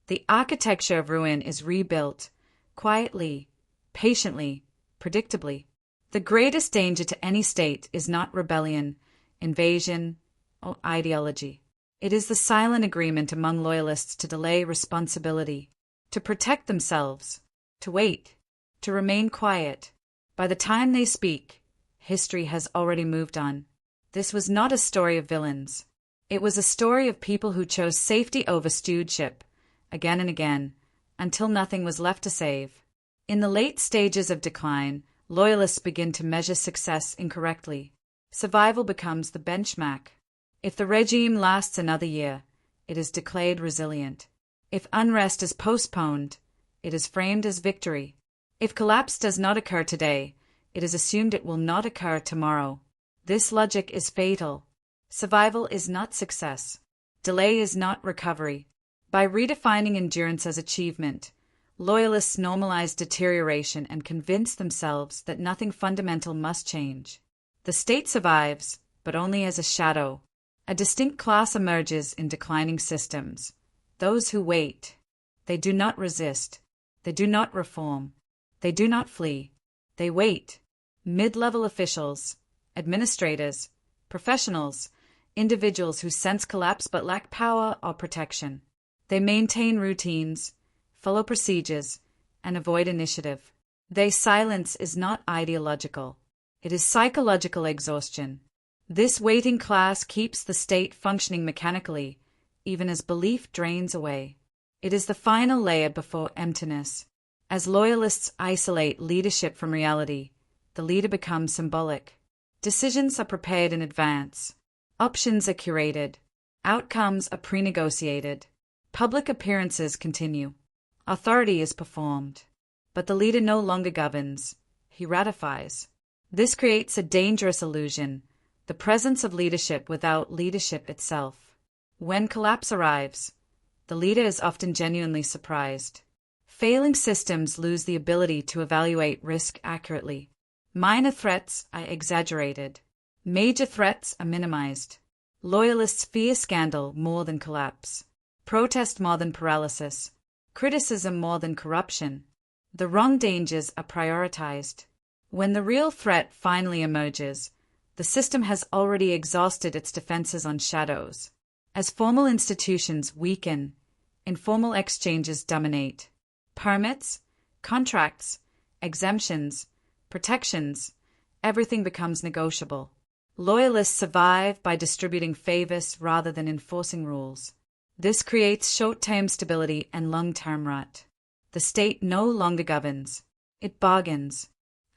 The architecture of ruin is rebuilt, quietly, patiently, predictably. The greatest danger to any state is not rebellion, invasion, or ideology. It is the silent agreement among loyalists to delay responsibility, to protect themselves, to wait, to remain quiet. By the time they speak, history has already moved on. This was not a story of villains. It was a story of people who chose safety over stewardship, again and again, until nothing was left to save. In the late stages of decline, loyalists begin to measure success incorrectly. Survival becomes the benchmark. If the regime lasts another year, it is declared resilient. If unrest is postponed, it is framed as victory. If collapse does not occur today, it is assumed it will not occur tomorrow. This logic is fatal. Survival is not success. Delay is not recovery. By redefining endurance as achievement, loyalists normalize deterioration and convince themselves that nothing fundamental must change. The state survives, but only as a shadow. A distinct class emerges in declining systems. Those who wait. They do not resist. They do not reform. They do not flee. They wait. Mid-level officials, administrators, professionals, individuals who sense collapse but lack power or protection. They maintain routines, follow procedures, and avoid initiative. Their silence is not ideological. It is psychological exhaustion. This waiting class keeps the state functioning mechanically, even as belief drains away. It is the final layer before emptiness. As loyalists isolate leadership from reality, the leader becomes symbolic. Decisions are prepared in advance. Options are curated. Outcomes are pre-negotiated. Public appearances continue. Authority is performed. But the leader no longer governs. He ratifies. This creates a dangerous illusion, the presence of leadership without leadership itself. When collapse arrives, the leader is often genuinely surprised. Failing systems lose the ability to evaluate risk accurately. Minor threats are exaggerated. Major threats are minimized. Loyalists fear scandal more than collapse. Protest more than paralysis. Criticism more than corruption. The wrong dangers are prioritized. When the real threat finally emerges, the system has already exhausted its defenses on shadows. As formal institutions weaken, informal exchanges dominate. Permits, contracts, exemptions, protections, everything becomes negotiable. Loyalists survive by distributing favors rather than enforcing rules. This creates short-term stability and long-term rot. The state no longer governs. It bargains.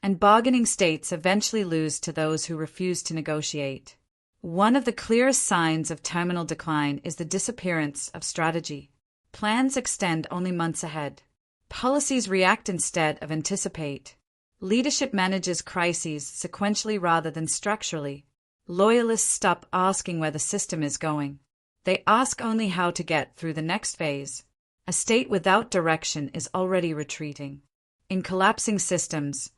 And bargaining states eventually lose to those who refuse to negotiate. One of the clearest signs of terminal decline is the disappearance of strategy. Plans extend only months ahead. Policies react instead of anticipate. Leadership manages crises sequentially rather than structurally. Loyalists stop asking where the system is going. They ask only how to get through the next phase. A state without direction is already retreating. In collapsing systems,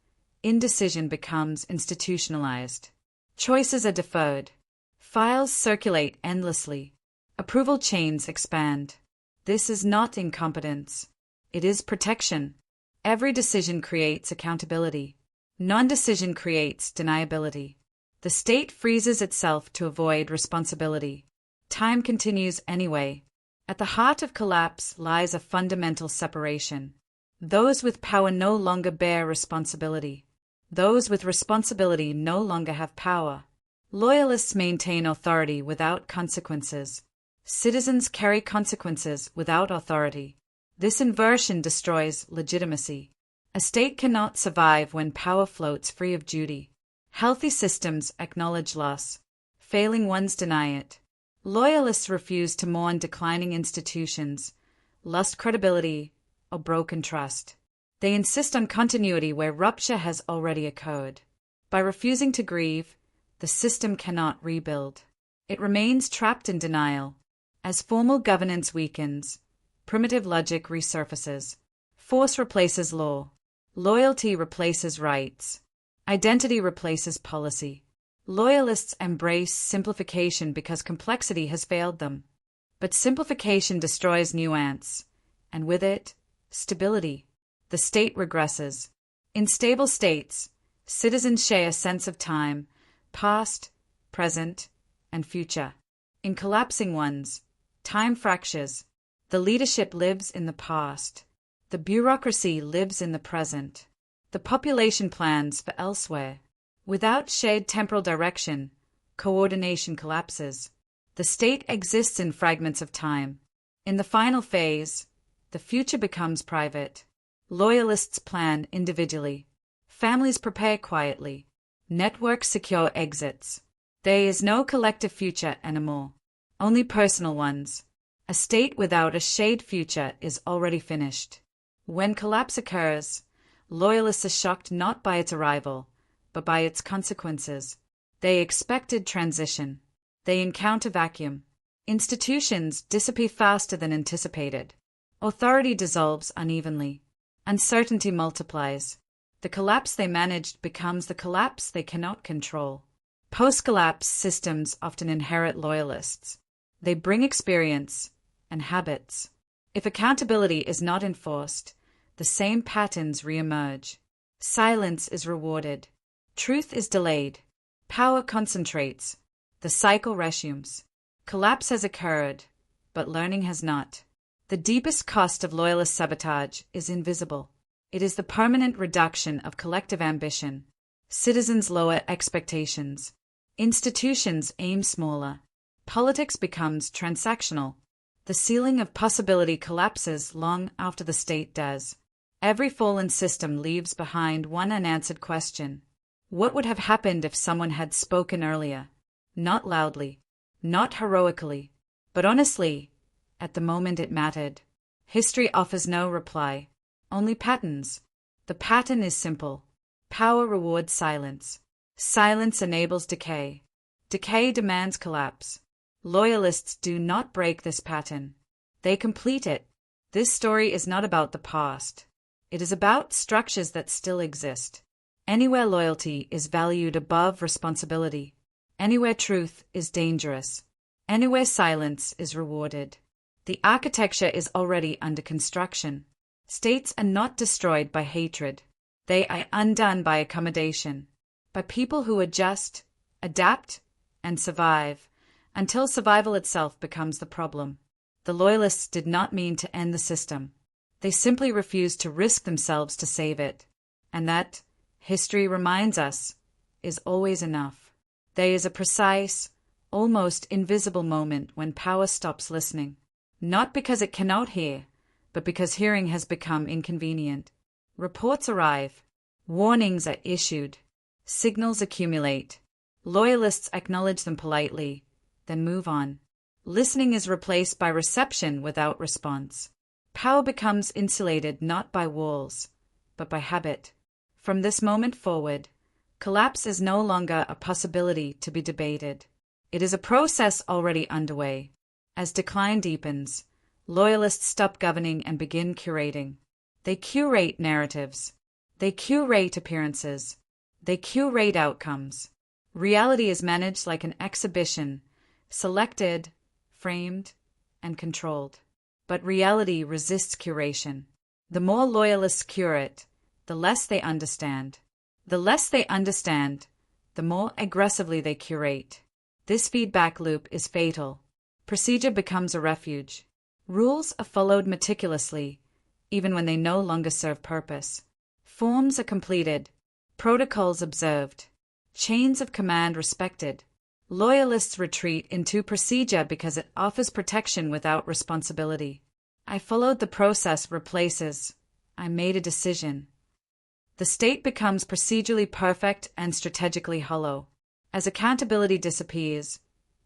indecision becomes institutionalized. Choices are deferred. Files circulate endlessly. Approval chains expand. This is not incompetence. It is protection. Every decision creates accountability. Non-decision creates deniability. The state freezes itself to avoid responsibility. Time continues anyway. At the heart of collapse lies a fundamental separation. Those with power no longer bear responsibility. Those with responsibility no longer have power. Loyalists maintain authority without consequences. Citizens carry consequences without authority. This inversion destroys legitimacy. A state cannot survive when power floats free of duty. Healthy systems acknowledge loss. Failing ones deny it. Loyalists refuse to mourn declining institutions, lost credibility, or broken trust. They insist on continuity where rupture has already occurred. By refusing to grieve, the system cannot rebuild. It remains trapped in denial. As formal governance weakens, primitive logic resurfaces. Force replaces law. Loyalty replaces rights. Identity replaces policy. Loyalists embrace simplification because complexity has failed them. But simplification destroys nuance, and with it, stability. The state regresses. In stable states, citizens share a sense of time, past, present, and future. In collapsing ones, time fractures. The leadership lives in the past. The bureaucracy lives in the present. The population plans for elsewhere. Without shared temporal direction, coordination collapses. The state exists in fragments of time. In the final phase, the future becomes private. Loyalists plan individually. Families prepare quietly. Networks secure exits. There is no collective future anymore, only personal ones. A state without a shared future is already finished. When collapse occurs, loyalists are shocked not by its arrival, but by its consequences. They expected transition. They encounter vacuum. Institutions disappear faster than anticipated. Authority dissolves unevenly. Uncertainty multiplies. The collapse they managed becomes the collapse they cannot control. Post-collapse systems often inherit loyalists. They bring experience and habits. If accountability is not enforced, the same patterns re-emerge. Silence is rewarded. Truth is delayed. Power concentrates. The cycle resumes. Collapse has occurred, but learning has not. The deepest cost of loyalist sabotage is invisible. It is the permanent reduction of collective ambition. Citizens lower expectations. Institutions aim smaller. Politics becomes transactional. The ceiling of possibility collapses long after the state does. Every fallen system leaves behind one unanswered question. What would have happened if someone had spoken earlier? Not loudly, not heroically, but honestly, at the moment it mattered. History offers no reply, only patterns. The pattern is simple. Power rewards silence. Silence enables decay. Decay demands collapse. Loyalists do not break this pattern. They complete it. This story is not about the past. It is about structures that still exist. Anywhere loyalty is valued above responsibility. Anywhere truth is dangerous. Anywhere silence is rewarded. The architecture is already under construction. States are not destroyed by hatred. They are undone by accommodation, by people who adjust, adapt, and survive, until survival itself becomes the problem. The Loyalists did not mean to end the system. They simply refused to risk themselves to save it. And that, history reminds us, is always enough. There is a precise, almost invisible moment when power stops listening. Not because it cannot hear, but because hearing has become inconvenient. Reports arrive. Warnings are issued. Signals accumulate. Loyalists acknowledge them politely, then move on. Listening is replaced by reception without response. Power becomes insulated not by walls, but by habit. From this moment forward, collapse is no longer a possibility to be debated. It is a process already underway. As decline deepens, loyalists stop governing and begin curating. They curate narratives. They curate appearances. They curate outcomes. Reality is managed like an exhibition, selected, framed, and controlled. But reality resists curation. The more loyalists curate, the less they understand. The less they understand, the more aggressively they curate. This feedback loop is fatal. Procedure becomes a refuge. Rules are followed meticulously, even when they no longer serve purpose. Forms are completed, protocols observed, chains of command respected. Loyalists retreat into procedure because it offers protection without responsibility. I followed the process replaces, I made a decision. The state becomes procedurally perfect and strategically hollow. As accountability disappears,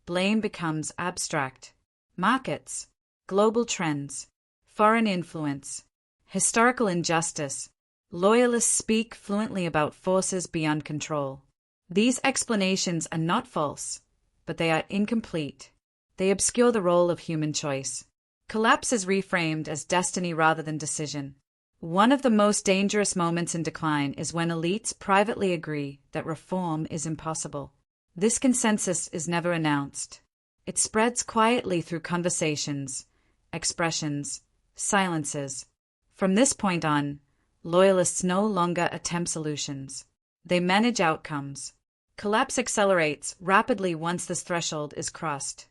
blame becomes abstract. Markets, global trends, foreign influence, historical injustice. Loyalists speak fluently about forces beyond control. These explanations are not false, but they are incomplete. They obscure the role of human choice. Collapse is reframed as destiny rather than decision. One of the most dangerous moments in decline is when elites privately agree that reform is impossible. This consensus is never announced. It spreads quietly through conversations, expressions, silences. From this point on, loyalists no longer attempt solutions. They manage outcomes. Collapse accelerates rapidly once this threshold is crossed.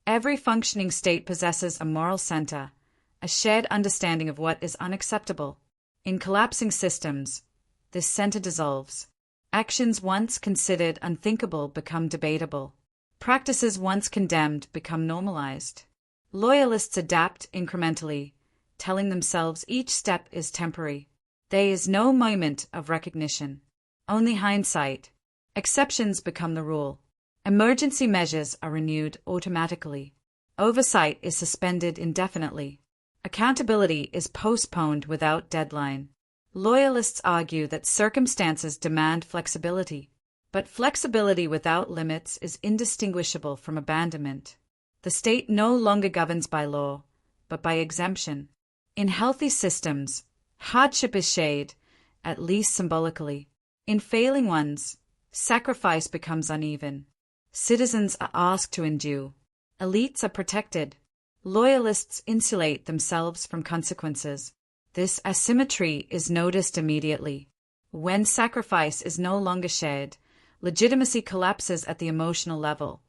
Every functioning state possesses a moral center, a shared understanding of what is unacceptable. In collapsing systems, this center dissolves. Actions once considered unthinkable become debatable. Practices once condemned become normalized. Loyalists adapt incrementally, telling themselves each step is temporary. There is no moment of recognition, only hindsight. Exceptions become the rule. Emergency measures are renewed automatically. Oversight is suspended indefinitely. Accountability is postponed without deadline. Loyalists argue that circumstances demand flexibility, but flexibility without limits is indistinguishable from abandonment. The state no longer governs by law, but by exemption. In healthy systems, hardship is shared, at least symbolically. In failing ones, sacrifice becomes uneven. Citizens are asked to endure. Elites are protected. Loyalists insulate themselves from consequences. This asymmetry is noticed immediately. When sacrifice is no longer shared, legitimacy collapses at the emotional level,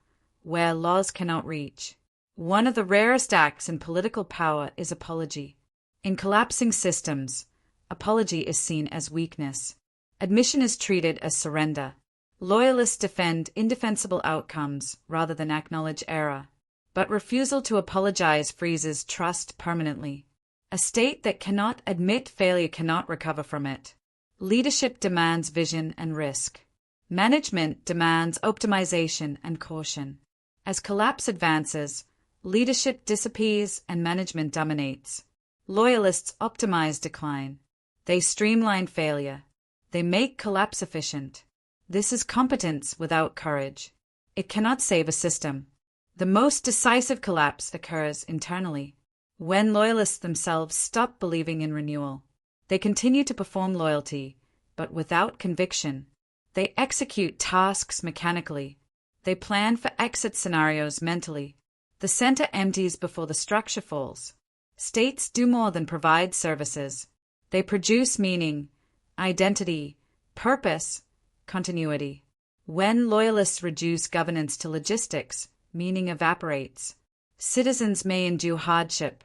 where laws cannot reach. One of the rarest acts in political power is apology. In collapsing systems, apology is seen as weakness. Admission is treated as surrender. Loyalists defend indefensible outcomes rather than acknowledge error. But refusal to apologize freezes trust permanently. A state that cannot admit failure cannot recover from it. Leadership demands vision and risk. Management demands optimization and caution. As collapse advances, leadership disappears and management dominates. Loyalists optimize decline. They streamline failure. They make collapse efficient. This is competence without courage. It cannot save a system. The most decisive collapse occurs internally. When loyalists themselves stop believing in renewal, they continue to perform loyalty, but without conviction. They execute tasks mechanically. They plan for exit scenarios mentally. The center empties before the structure falls. States do more than provide services. They produce meaning, identity, purpose, continuity. When loyalists reduce governance to logistics, meaning evaporates. Citizens may endure hardship,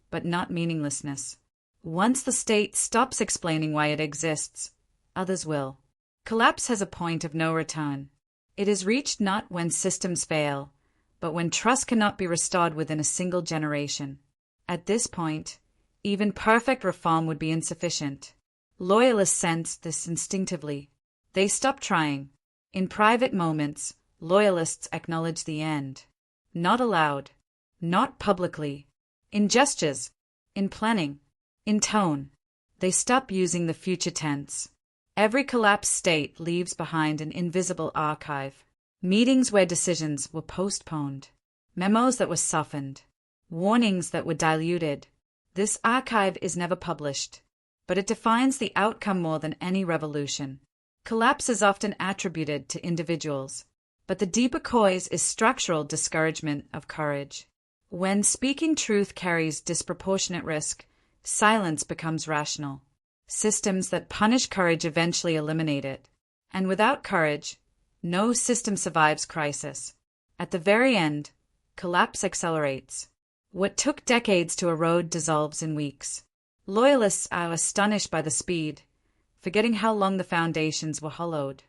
but not meaninglessness. Once the state stops explaining why it exists, others will. Collapse has a point of no return. It is reached not when systems fail, but when trust cannot be restored within a single generation. At this point, even perfect reform would be insufficient. Loyalists sense this instinctively. They stop trying. In private moments, loyalists acknowledge the end. Not aloud, not publicly. In gestures, in planning, in tone. They stop using the future tense. Every collapsed state leaves behind an invisible archive. Meetings where decisions were postponed. Memos that were softened. Warnings that were diluted. This archive is never published, but it defines the outcome more than any revolution. Collapse is often attributed to individuals, but the deeper cause is structural discouragement of courage. When speaking truth carries disproportionate risk, silence becomes rational. Systems that punish courage eventually eliminate it. And without courage, no system survives crisis. At the very end, collapse accelerates. What took decades to erode dissolves in weeks. Loyalists are astonished by the speed, forgetting how long the foundations were hollowed.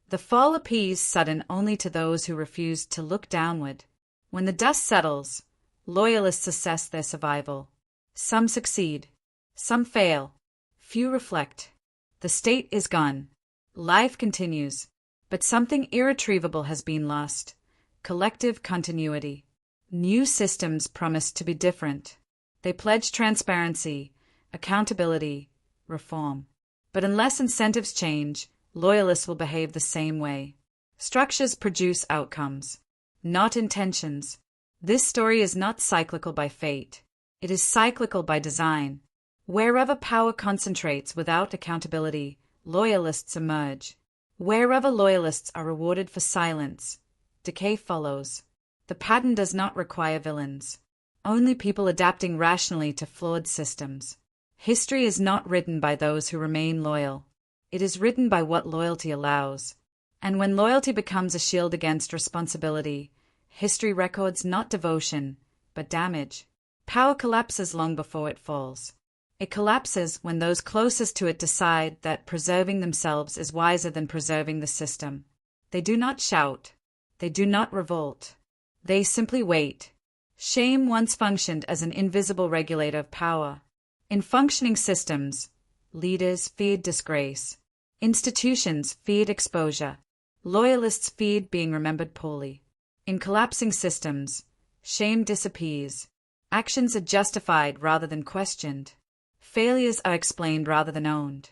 The fall appears sudden only to those who refuse to look downward. When the dust settles, loyalists assess their survival. Some succeed, some fail, few reflect. The state is gone. Life continues, but something irretrievable has been lost. Collective continuity. New systems promise to be different. They pledge transparency, accountability, reform. But unless incentives change, loyalists will behave the same way. Structures produce outcomes, not intentions. This story is not cyclical by fate. It is cyclical by design. Wherever power concentrates without accountability, loyalists emerge. Wherever loyalists are rewarded for silence, decay follows. The pattern does not require villains, only people adapting rationally to flawed systems. History is not written by those who remain loyal. It is written by what loyalty allows. And when loyalty becomes a shield against responsibility, history records not devotion, but damage. Power collapses long before it falls. It collapses when those closest to it decide that preserving themselves is wiser than preserving the system. They do not shout. They do not revolt. They simply wait. Shame once functioned as an invisible regulator of power. In functioning systems, Leaders feared disgrace. Institutions feared exposure. Loyalists feared being remembered poorly. In collapsing systems, shame disappears. Actions are justified rather than questioned. Failures are explained rather than owned.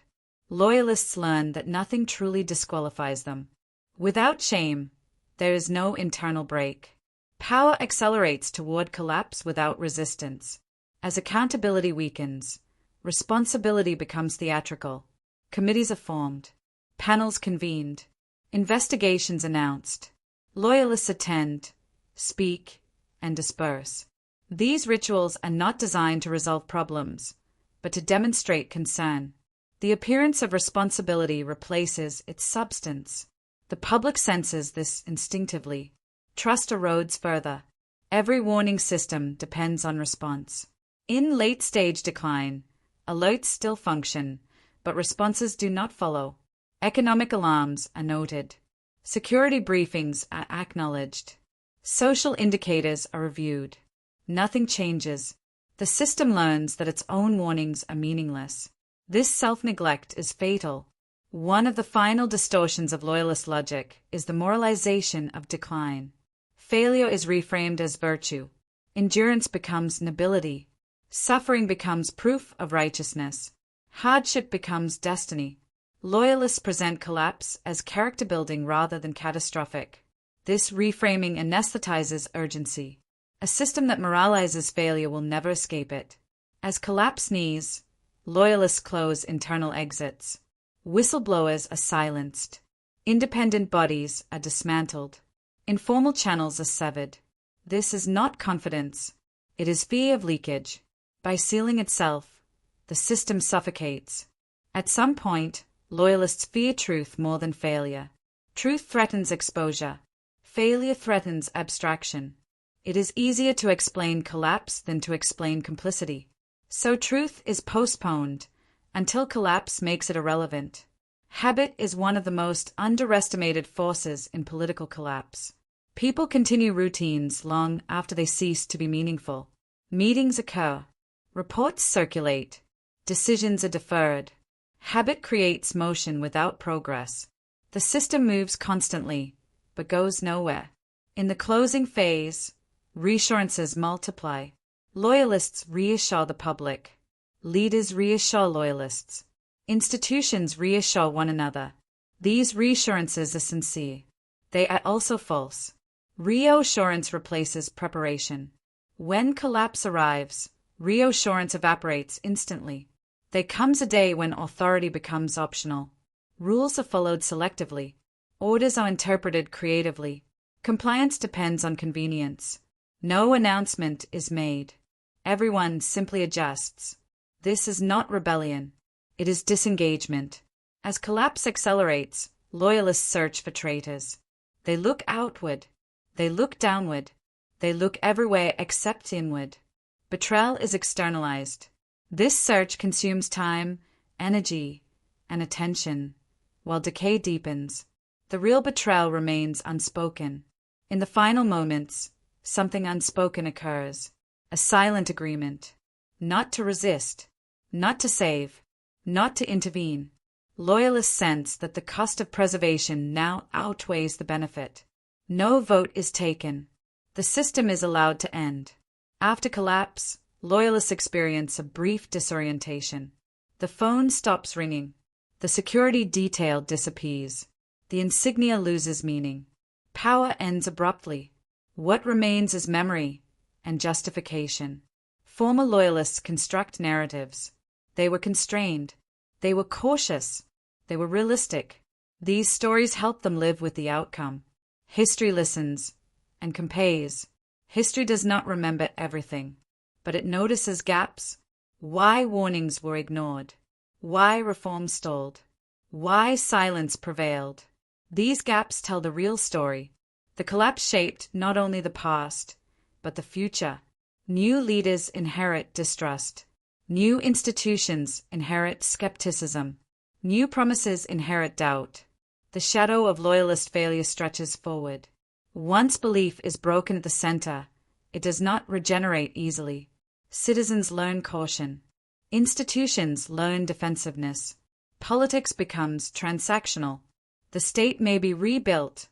Loyalists learn that nothing truly disqualifies them. Without shame, there is no internal break. Power accelerates toward collapse without resistance. As accountability weakens, responsibility becomes theatrical. Committees are formed. Panels convened. Investigations announced. Loyalists attend, speak, and disperse. These rituals are not designed to resolve problems, but to demonstrate concern. The appearance of responsibility replaces its substance. The public senses this instinctively. Trust erodes further. Every warning system depends on response. In late-stage decline, alerts still function, but responses do not follow. Economic alarms are noted. Security briefings are acknowledged. Social indicators are reviewed. Nothing changes. The system learns that its own warnings are meaningless. This self-neglect is fatal. One of the final distortions of loyalist logic is the moralization of decline. Failure is reframed as virtue. Endurance becomes nobility. Suffering becomes proof of righteousness. Hardship becomes destiny. Loyalists present collapse as character building rather than catastrophic. This reframing anesthetizes urgency. A system that moralizes failure will never escape it. As collapse knees, loyalists close internal exits. Whistleblowers are silenced. Independent bodies are dismantled. Informal channels are severed. This is not confidence. It is fear of leakage. By sealing itself, the system suffocates. At some point, loyalists fear truth more than failure. Truth threatens exposure. Failure threatens abstraction. It is easier to explain collapse than to explain complicity. So truth is postponed until collapse makes it irrelevant. Habit is one of the most underestimated forces in political collapse. People continue routines long after they cease to be meaningful. Meetings occur. Reports circulate. Decisions are deferred. Habit creates motion without progress. The system moves constantly, but goes nowhere. In the closing phase, reassurances multiply. Loyalists reassure the public. Leaders reassure loyalists. Institutions reassure one another. These reassurances are sincere. They are also false. Reassurance replaces preparation. When collapse arrives, reassurance evaporates instantly. There comes a day when authority becomes optional. Rules are followed selectively. Orders are interpreted creatively. Compliance depends on convenience. No announcement is made. Everyone simply adjusts. This is not rebellion. It is disengagement. As collapse accelerates, loyalists search for traitors. They look outward. They look downward. They look everywhere except inward. Betrayal is externalized. This search consumes time, energy, and attention, while decay deepens. The real betrayal remains unspoken. In the final moments, something unspoken occurs. A silent agreement. Not to resist. Not to save. Not to intervene. Loyalists sense that the cost of preservation now outweighs the benefit. No vote is taken. The system is allowed to end. After collapse, loyalists experience a brief disorientation. The phone stops ringing. The security detail disappears. The insignia loses meaning. Power ends abruptly. What remains is memory and justification. Former loyalists construct narratives. They were constrained. They were cautious. They were realistic. These stories help them live with the outcome. History listens and compares. History does not remember everything, but it notices gaps. Why warnings were ignored. Why reform stalled. Why silence prevailed. These gaps tell the real story. The collapse shaped not only the past, but the future. New leaders inherit distrust. New institutions inherit skepticism. New promises inherit doubt. The shadow of loyalist failure stretches forward. Once belief is broken at the center, it does not regenerate easily. Citizens learn caution. Institutions learn defensiveness. Politics becomes transactional. The state may be rebuilt,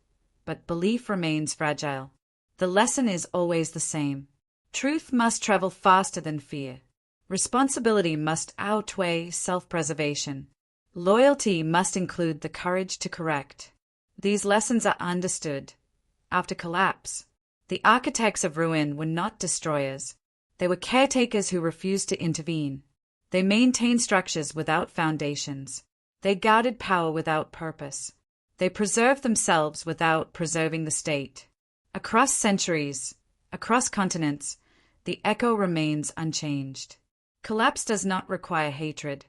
but belief remains fragile. The lesson is always the same. Truth must travel faster than fear. Responsibility must outweigh self-preservation. Loyalty must include the courage to correct. These lessons are understood. After collapse, the architects of ruin were not destroyers. They were caretakers who refused to intervene. They maintained structures without foundations. They guarded power without purpose. They preserved themselves without preserving the state. Across centuries, across continents, the echo remains unchanged. Collapse does not require hatred.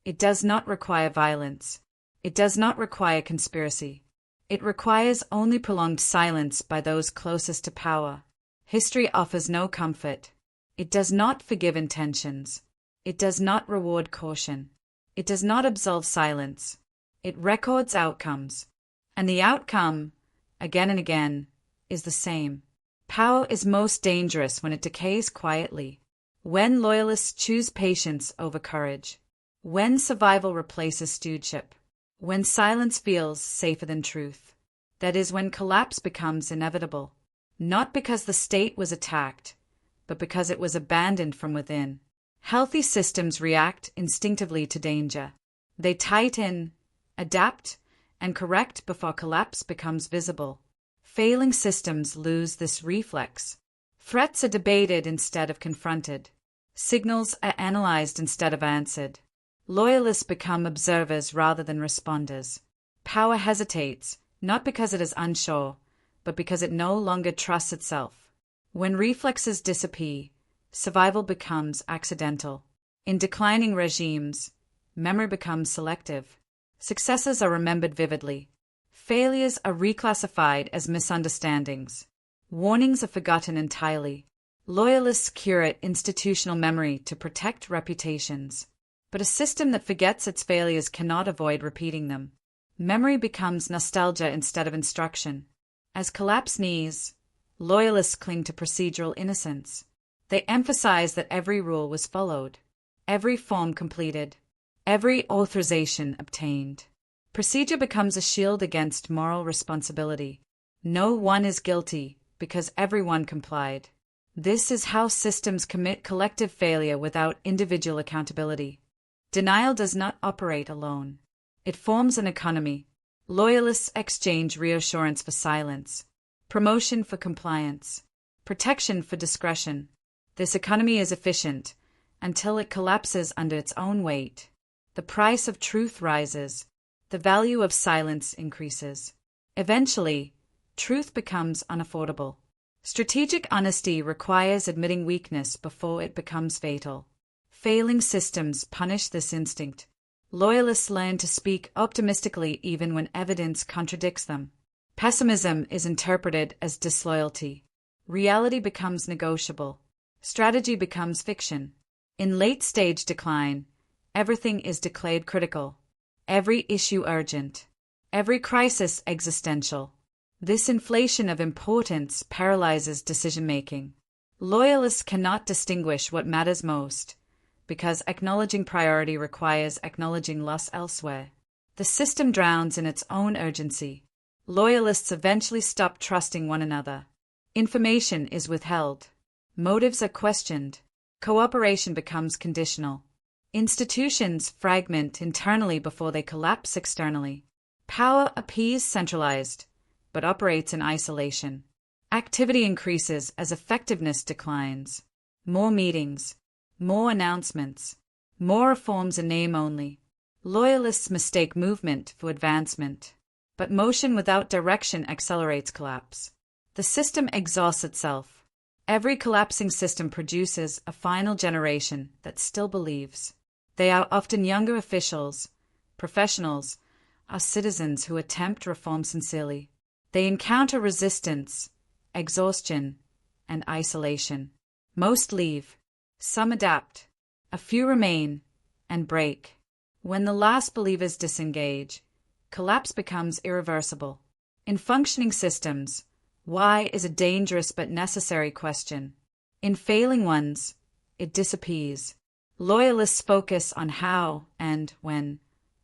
It does not require violence. It does not require conspiracy. It requires only prolonged silence by those closest to power. History offers no comfort. It does not forgive intentions. It does not reward caution. It does not absolve silence. It records outcomes. And the outcome, again and again, is the same. Power is most dangerous when it decays quietly. When loyalists choose patience over courage. When survival replaces stewardship. When silence feels safer than truth. That is when collapse becomes inevitable. Not because the state was attacked, but because it was abandoned from within. Healthy systems react instinctively to danger. They tighten, adapt, and correct before collapse becomes visible. Failing systems lose this reflex. Threats are debated instead of confronted. Signals are analyzed instead of answered. Loyalists become observers rather than responders. Power hesitates, not because it is unsure, but because it no longer trusts itself. When reflexes disappear, survival becomes accidental. In declining regimes, memory becomes selective. Successes are remembered vividly. Failures are reclassified as misunderstandings. Warnings are forgotten entirely. Loyalists curate institutional memory to protect reputations. But a system that forgets its failures cannot avoid repeating them. Memory becomes nostalgia instead of instruction. As collapse nears, loyalists cling to procedural innocence. They emphasize that every rule was followed, every form completed, every authorization obtained. Procedure becomes a shield against moral responsibility. No one is guilty because everyone complied. This is how systems commit collective failure without individual accountability. Denial does not operate alone. It forms an economy. Loyalists exchange reassurance for silence, promotion for compliance, protection for discretion. This economy is efficient until it collapses under its own weight. The price of truth rises. The value of silence increases. Eventually, truth becomes unaffordable. Strategic honesty requires admitting weakness before it becomes fatal. Failing systems punish this instinct. Loyalists learn to speak optimistically even when evidence contradicts them. Pessimism is interpreted as disloyalty. Reality becomes negotiable. Strategy becomes fiction. In late-stage decline, everything is declared critical. Every issue urgent. Every crisis existential. This inflation of importance paralyzes decision-making. Loyalists cannot distinguish what matters most, because acknowledging priority requires acknowledging loss elsewhere. The system drowns in its own urgency. Loyalists eventually stop trusting one another. Information is withheld. Motives are questioned. Cooperation becomes conditional. Institutions fragment internally before they collapse externally. Power appears centralized, but operates in isolation. Activity increases as effectiveness declines. More meetings, more announcements, more reforms in name only. Loyalists mistake movement for advancement, but motion without direction accelerates collapse. The system exhausts itself. Every collapsing system produces a final generation that still believes. They are often younger officials, professionals, or citizens who attempt reform sincerely. They encounter resistance, exhaustion, and isolation. Most leave. Some adapt. A few remain and break. When the last believers disengage, collapse becomes irreversible. In functioning systems, why is a dangerous but necessary question. In failing ones, it disappears. Loyalists focus on how and when,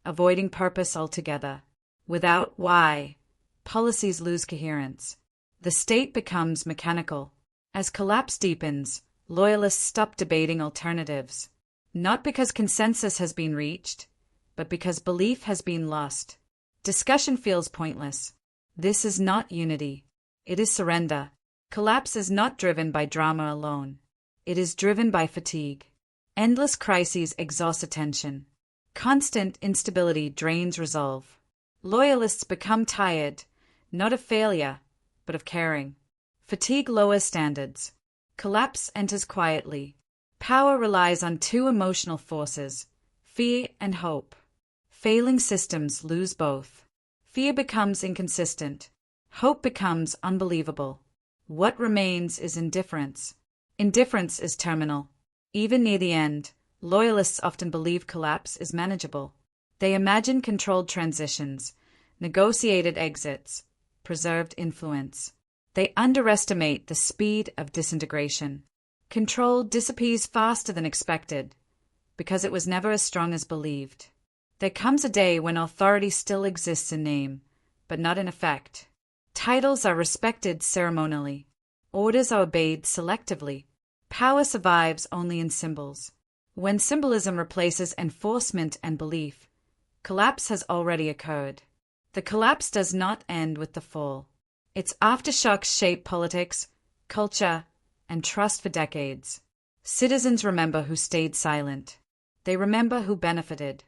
avoiding purpose altogether. Without why, policies lose coherence. The state becomes mechanical. As collapse deepens, loyalists stop debating alternatives. Not because consensus has been reached, but because belief has been lost. Discussion feels pointless. This is not unity. It is surrender. Collapse is not driven by drama alone. It is driven by fatigue. Endless crises exhaust attention. Constant instability drains resolve. Loyalists become tired, not of failure, but of caring. Fatigue lowers standards. Collapse enters quietly. Power relies on two emotional forces, fear and hope. Failing systems lose both. Fear becomes inconsistent. Hope becomes unbelievable. What remains is indifference. Indifference is terminal. Even near the end, loyalists often believe collapse is manageable. They imagine controlled transitions, negotiated exits, preserved influence. They underestimate the speed of disintegration. Control disappears faster than expected, because it was never as strong as believed. There comes a day when authority still exists in name, but not in effect. Titles are respected ceremonially. Orders are obeyed selectively. Power survives only in symbols. When symbolism replaces enforcement and belief, collapse has already occurred. The collapse does not end with the fall. Its aftershocks shape politics, culture, and trust for decades. Citizens remember who stayed silent. They remember who benefited.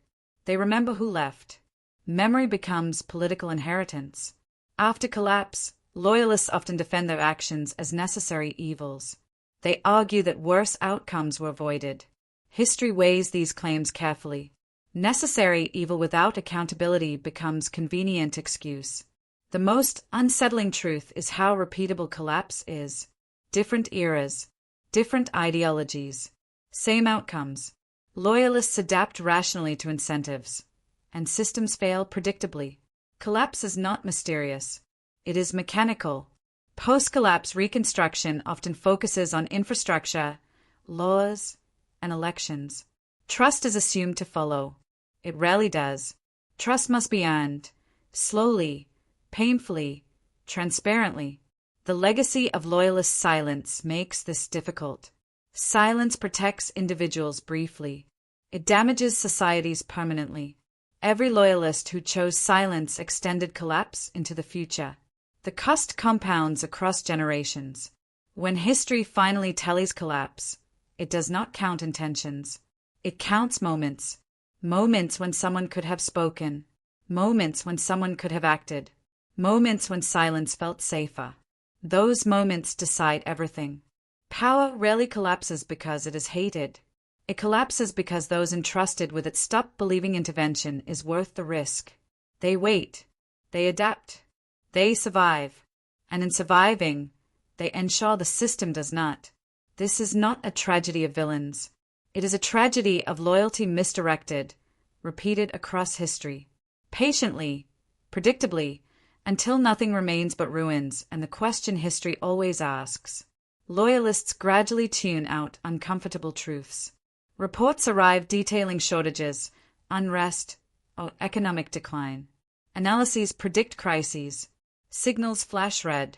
They remember who left. Memory becomes political inheritance. After collapse, loyalists often defend their actions as necessary evils. They argue that worse outcomes were avoided. History weighs these claims carefully. Necessary evil without accountability becomes convenient excuse. The most unsettling truth is how repeatable collapse is. Different eras, different ideologies, same outcomes. Loyalists adapt rationally to incentives, and systems fail predictably. Collapse is not mysterious. It is mechanical. Post-collapse reconstruction often focuses on infrastructure, laws, and elections. Trust is assumed to follow. It rarely does. Trust must be earned, slowly, painfully, transparently. The legacy of loyalist silence makes this difficult. Silence protects individuals briefly. It damages societies permanently. Every loyalist who chose silence extended collapse into the future. The cost compounds across generations. When history finally tallies collapse, it does not count intentions. It counts moments. Moments when someone could have spoken. Moments when someone could have acted. Moments when silence felt safer. Those moments decide everything. Power rarely collapses because it is hated. It collapses because those entrusted with it stop believing intervention is worth the risk. They wait. They adapt. They survive. And in surviving, they ensure the system does not. This is not a tragedy of villains. It is a tragedy of loyalty misdirected, repeated across history. Patiently, predictably, until nothing remains but ruins and the question history always asks. Loyalists gradually tune out uncomfortable truths. Reports arrive detailing shortages, unrest, or economic decline. Analyses predict crises. Signals flash red.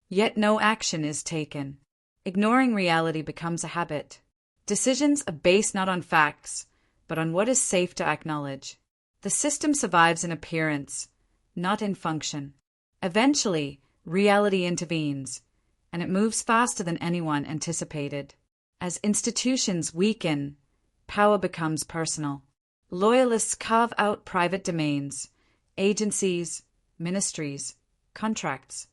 Yet no action is taken. Ignoring reality becomes a habit. Decisions are based not on facts, but on what is safe to acknowledge. The system survives in appearance, not in function. Eventually, reality intervenes, and it moves faster than anyone anticipated. As institutions weaken, power becomes personal. Loyalists carve out private domains, agencies, ministries, contracts.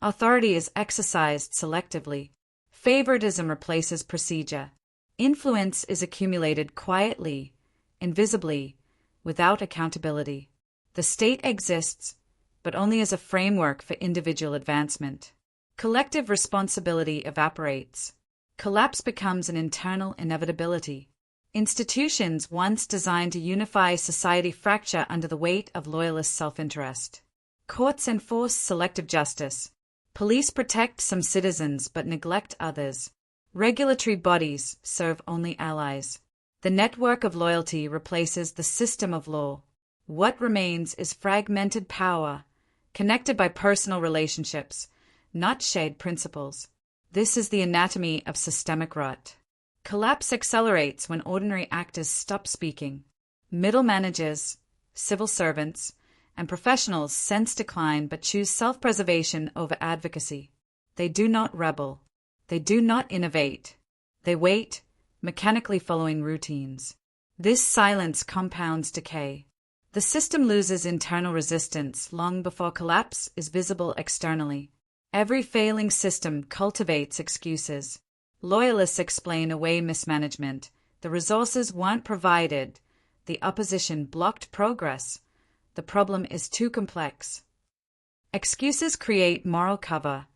Authority is exercised selectively. Favoritism replaces procedure. Influence is accumulated quietly, invisibly, without accountability. The state exists, but only as a framework for individual advancement. Collective responsibility evaporates. Collapse becomes an internal inevitability. Institutions once designed to unify society fracture under the weight of loyalist self-interest. Courts enforce selective justice. Police protect some citizens but neglect others. Regulatory bodies serve only allies. The network of loyalty replaces the system of law. What remains is fragmented power, connected by personal relationships, not shared principles. This is the anatomy of systemic rot. Collapse accelerates when ordinary actors stop speaking. Middle managers, civil servants, and professionals sense decline but choose self-preservation over advocacy. They do not rebel. They do not innovate. They wait, mechanically following routines. This silence compounds decay. The system loses internal resistance long before collapse is visible externally. Every failing system cultivates excuses. Loyalists explain away mismanagement. The resources weren't provided. The opposition blocked progress. The problem is too complex. Excuses create moral cover,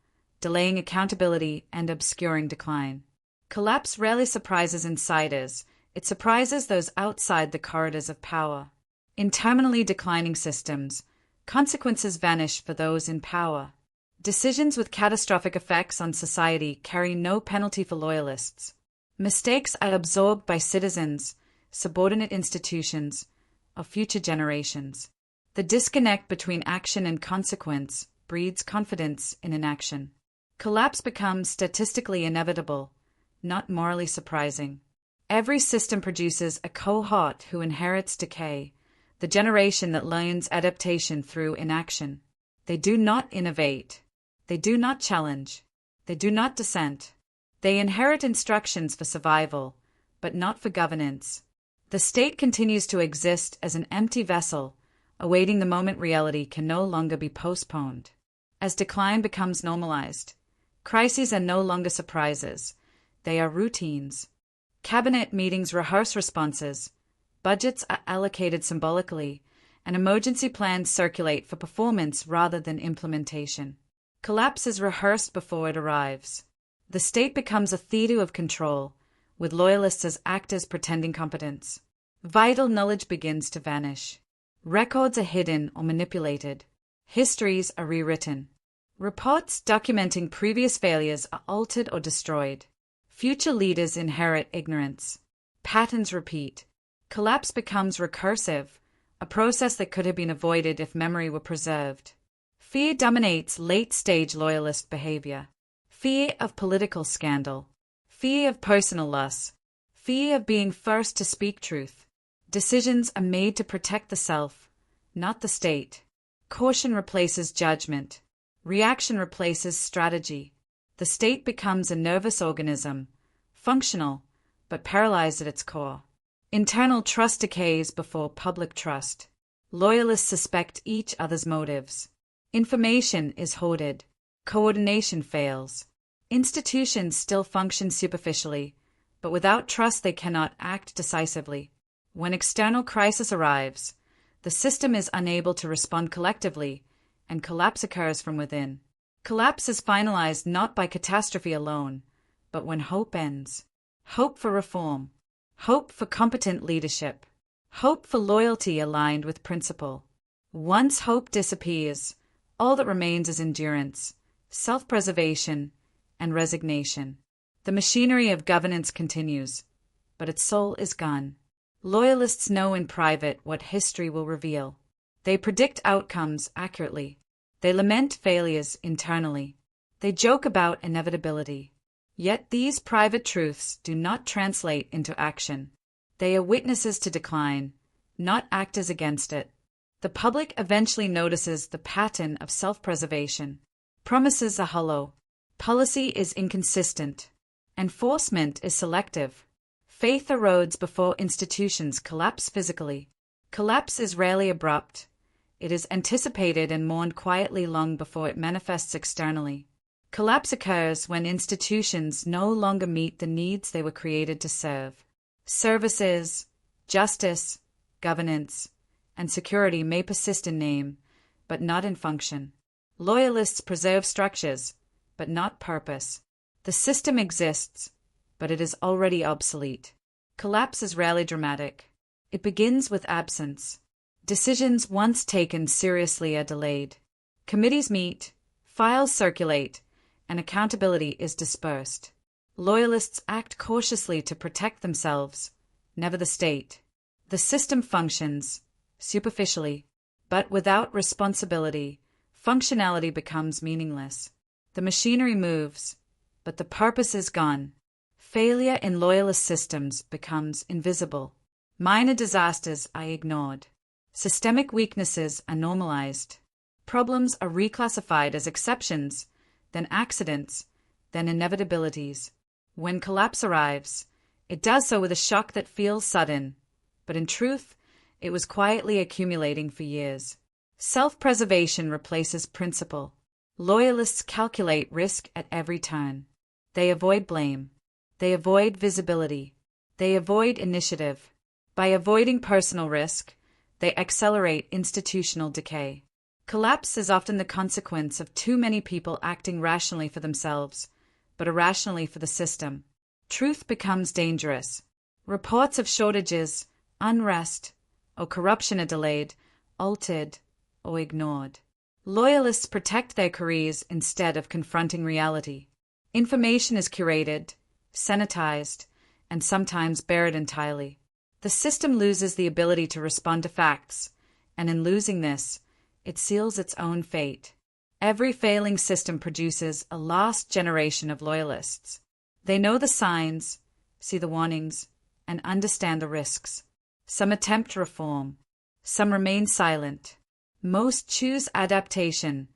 delaying accountability and obscuring decline. Collapse rarely surprises insiders. It surprises those outside the corridors of power. In terminally declining systems, consequences vanish for those in power. Decisions with catastrophic effects on society carry no penalty for loyalists. Mistakes are absorbed by citizens, subordinate institutions, or future generations. The disconnect between action and consequence breeds confidence in inaction. Collapse becomes statistically inevitable, not morally surprising. Every system produces a cohort who inherits decay, the generation that learns adaptation through inaction. They do not innovate. They do not challenge. They do not dissent. They inherit instructions for survival, but not for governance. The state continues to exist as an empty vessel, awaiting the moment reality can no longer be postponed. As decline becomes normalized, crises are no longer surprises. They are routines. Cabinet meetings rehearse responses. Budgets are allocated symbolically, and emergency plans circulate for performance rather than implementation. Collapse is rehearsed before it arrives. The state becomes a theater of control, with loyalists as actors pretending competence. Vital knowledge begins to vanish. Records are hidden or manipulated. Histories are rewritten. Reports documenting previous failures are altered or destroyed. Future leaders inherit ignorance. Patterns repeat. Collapse becomes recursive, a process that could have been avoided if memory were preserved. Fear dominates late-stage loyalist behavior. Fear of political scandal. Fear of personal loss. Fear of being first to speak truth. Decisions are made to protect the self, not the state. Caution replaces judgment. Reaction replaces strategy. The state becomes a nervous organism, functional, but paralyzed at its core. Internal trust decays before public trust. Loyalists suspect each other's motives. Information is hoarded. Coordination fails. Institutions still function superficially, but without trust they cannot act decisively. When external crisis arrives, the system is unable to respond collectively, and collapse occurs from within. Collapse is finalized not by catastrophe alone, but when hope ends. Hope for reform. Hope for competent leadership. Hope for loyalty aligned with principle. Once hope disappears, all that remains is endurance, self-preservation, and resignation. The machinery of governance continues, but its soul is gone. Loyalists know in private what history will reveal. They predict outcomes accurately. They lament failures internally. They joke about inevitability. Yet these private truths do not translate into action. They are witnesses to decline, not actors against it. The public eventually notices the pattern of self-preservation. Promises are hollow. Policy is inconsistent. Enforcement is selective. Faith erodes before institutions collapse physically. Collapse is rarely abrupt. It is anticipated and mourned quietly long before it manifests externally. Collapse occurs when institutions no longer meet the needs they were created to serve. Services, justice, governance, and security may persist in name, but not in function. Loyalists preserve structures, but not purpose. The system exists, but it is already obsolete. Collapse is rarely dramatic. It begins with absence. Decisions once taken seriously are delayed. Committees meet, files circulate, and accountability is dispersed. Loyalists act cautiously to protect themselves, never the state. The system functions, superficially, but without responsibility, functionality becomes meaningless. The machinery moves, but the purpose is gone. Failure in loyalist systems becomes invisible. Minor disasters are ignored. Systemic weaknesses are normalized. Problems are reclassified as exceptions, then accidents, then inevitabilities. When collapse arrives, it does so with a shock that feels sudden, but in truth, it was quietly accumulating for years. Self-preservation replaces principle. Loyalists calculate risk at every turn. They avoid blame. They avoid visibility. They avoid initiative. By avoiding personal risk, they accelerate institutional decay. Collapse is often the consequence of too many people acting rationally for themselves, but irrationally for the system. Truth becomes dangerous. Reports of shortages, unrest, or corruption are delayed, altered, or ignored. Loyalists protect their careers instead of confronting reality. Information is curated, sanitized, and sometimes buried entirely. The system loses the ability to respond to facts, and in losing this, it seals its own fate. Every failing system produces a lost generation of loyalists. They know the signs, see the warnings, and understand the risks. Some attempt reform. Some remain silent. Most choose adaptation,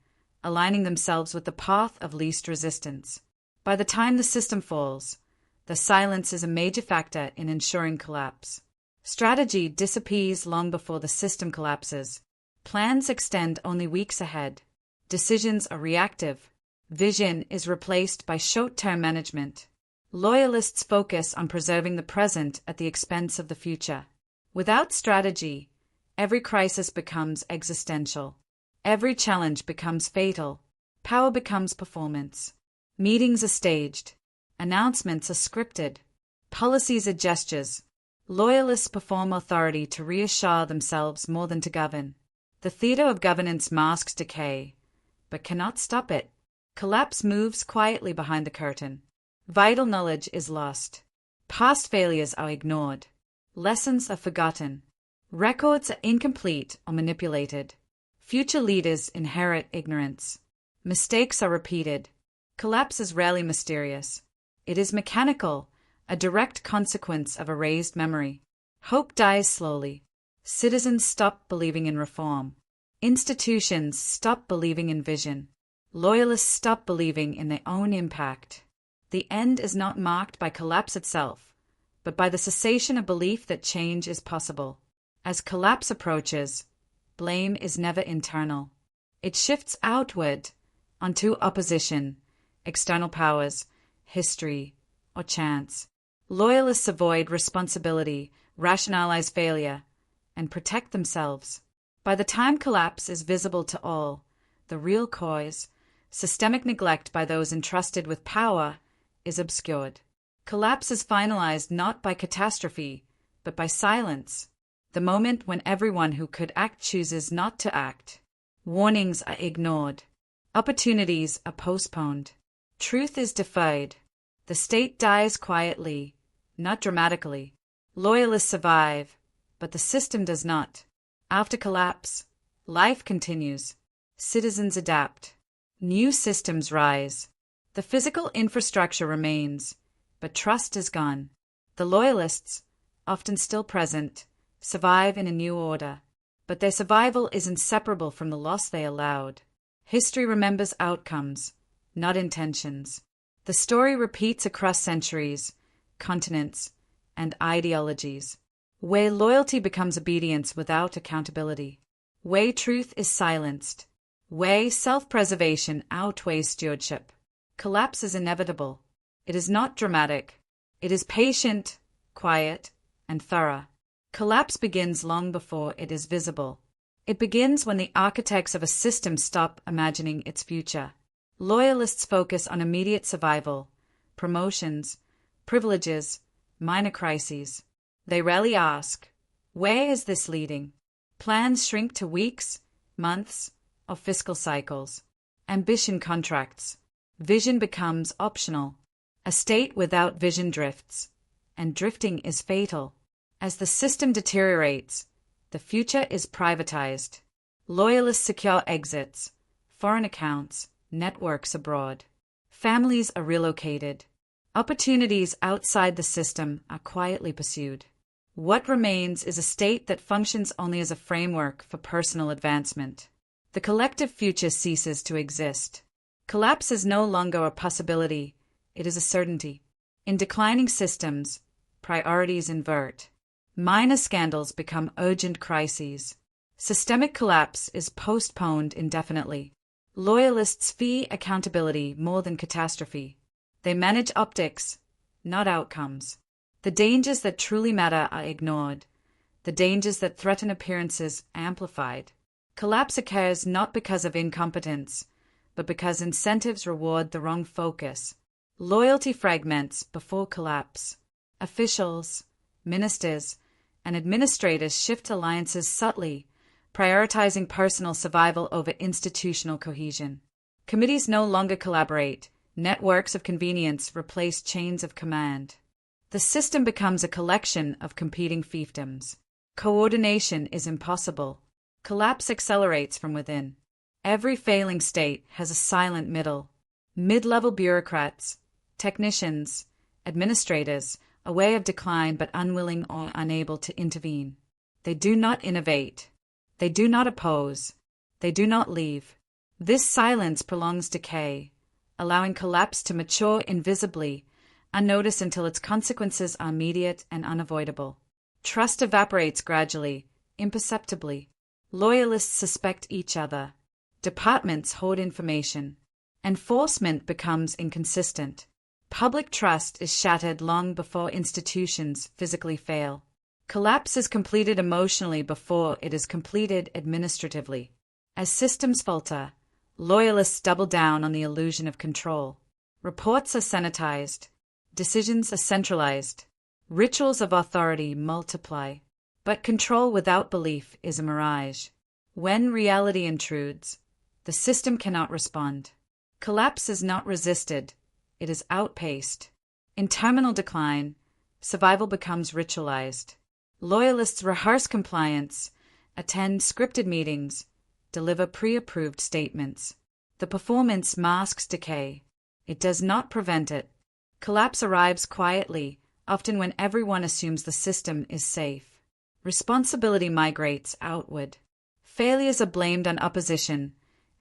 aligning themselves with the path of least resistance. By the time the system falls, the silence is a major factor in ensuring collapse. Strategy disappears long before the system collapses. Plans extend only weeks ahead. Decisions are reactive. Vision is replaced by short-term management. Loyalists focus on preserving the present at the expense of the future. Without strategy, every crisis becomes existential. Every challenge becomes fatal. Power becomes performance. Meetings are staged. Announcements are scripted. Policies are gestures. Loyalists perform authority to reassure themselves more than to govern. The theater of governance masks decay, but cannot stop it. Collapse moves quietly behind the curtain. Vital knowledge is lost. Past failures are ignored. Lessons are forgotten. Records are incomplete or manipulated. Future leaders inherit ignorance. Mistakes are repeated. Collapse is rarely mysterious. It is mechanical, a direct consequence of erased memory. Hope dies slowly. Citizens stop believing in reform. Institutions stop believing in vision. Loyalists stop believing in their own impact. The end is not marked by collapse itself, but by the cessation of belief that change is possible. As collapse approaches, blame is never internal. It shifts outward onto opposition, external powers, history, or chance. Loyalists avoid responsibility, rationalize failure, and protect themselves. By the time collapse is visible to all, the real cause, systemic neglect by those entrusted with power, is obscured. Collapse is finalized not by catastrophe, but by silence, the moment when everyone who could act chooses not to act. Warnings are ignored. Opportunities are postponed. Truth is defied. The state dies quietly, not dramatically. Loyalists survive, but the system does not. After collapse, life continues. Citizens adapt. New systems rise. The physical infrastructure remains, but trust is gone. The loyalists, often still present, survive in a new order, but their survival is inseparable from the loss they allowed. History remembers outcomes, not intentions. The story repeats across centuries, continents, and ideologies. Where loyalty becomes obedience without accountability. Where truth is silenced. Where self-preservation outweighs stewardship. Collapse is inevitable. It is not dramatic. It is patient, quiet, and thorough. Collapse begins long before it is visible. It begins when the architects of a system stop imagining its future. Loyalists focus on immediate survival, promotions, privileges, minor crises. They rarely ask, where is this leading? Plans shrink to weeks, months, or fiscal cycles. Ambition contracts. Vision becomes optional. A state without vision drifts, and drifting is fatal. As the system deteriorates, the future is privatized. Loyalists secure exits, foreign accounts, networks abroad. Families are relocated. Opportunities outside the system are quietly pursued. What remains is a state that functions only as a framework for personal advancement. The collective future ceases to exist. Collapse is no longer a possibility, it is a certainty. In declining systems, priorities invert. Minor scandals become urgent crises. Systemic collapse is postponed indefinitely. Loyalists fear accountability more than catastrophe. They manage optics, not outcomes. The dangers that truly matter are ignored. The dangers that threaten appearances amplified. Collapse occurs not because of incompetence, but because incentives reward the wrong focus. Loyalty fragments before collapse. Officials, ministers, and administrators shift alliances subtly, prioritizing personal survival over institutional cohesion. Committees no longer collaborate. Networks of convenience replace chains of command. The system becomes a collection of competing fiefdoms. Coordination is impossible. Collapse accelerates from within. Every failing state has a silent middle. Mid-level bureaucrats, technicians, administrators, a way of decline but unwilling or unable to intervene. They do not innovate. They do not oppose. They do not leave. This silence prolongs decay, allowing collapse to mature invisibly, unnoticed until its consequences are immediate and unavoidable. Trust evaporates gradually, imperceptibly. Loyalists suspect each other. Departments hoard information. Enforcement becomes inconsistent. Public trust is shattered long before institutions physically fail. Collapse is completed emotionally before it is completed administratively. As systems falter, loyalists double down on the illusion of control. Reports are sanitized. Decisions are centralized. Rituals of authority multiply. But control without belief is a mirage. When reality intrudes, the system cannot respond. Collapse is not resisted, it is outpaced. In terminal decline, survival becomes ritualized. Loyalists rehearse compliance, attend scripted meetings, deliver pre-approved statements. The performance masks decay. It does not prevent it. Collapse arrives quietly, often when everyone assumes the system is safe. Responsibility migrates outward. Failures are blamed on opposition,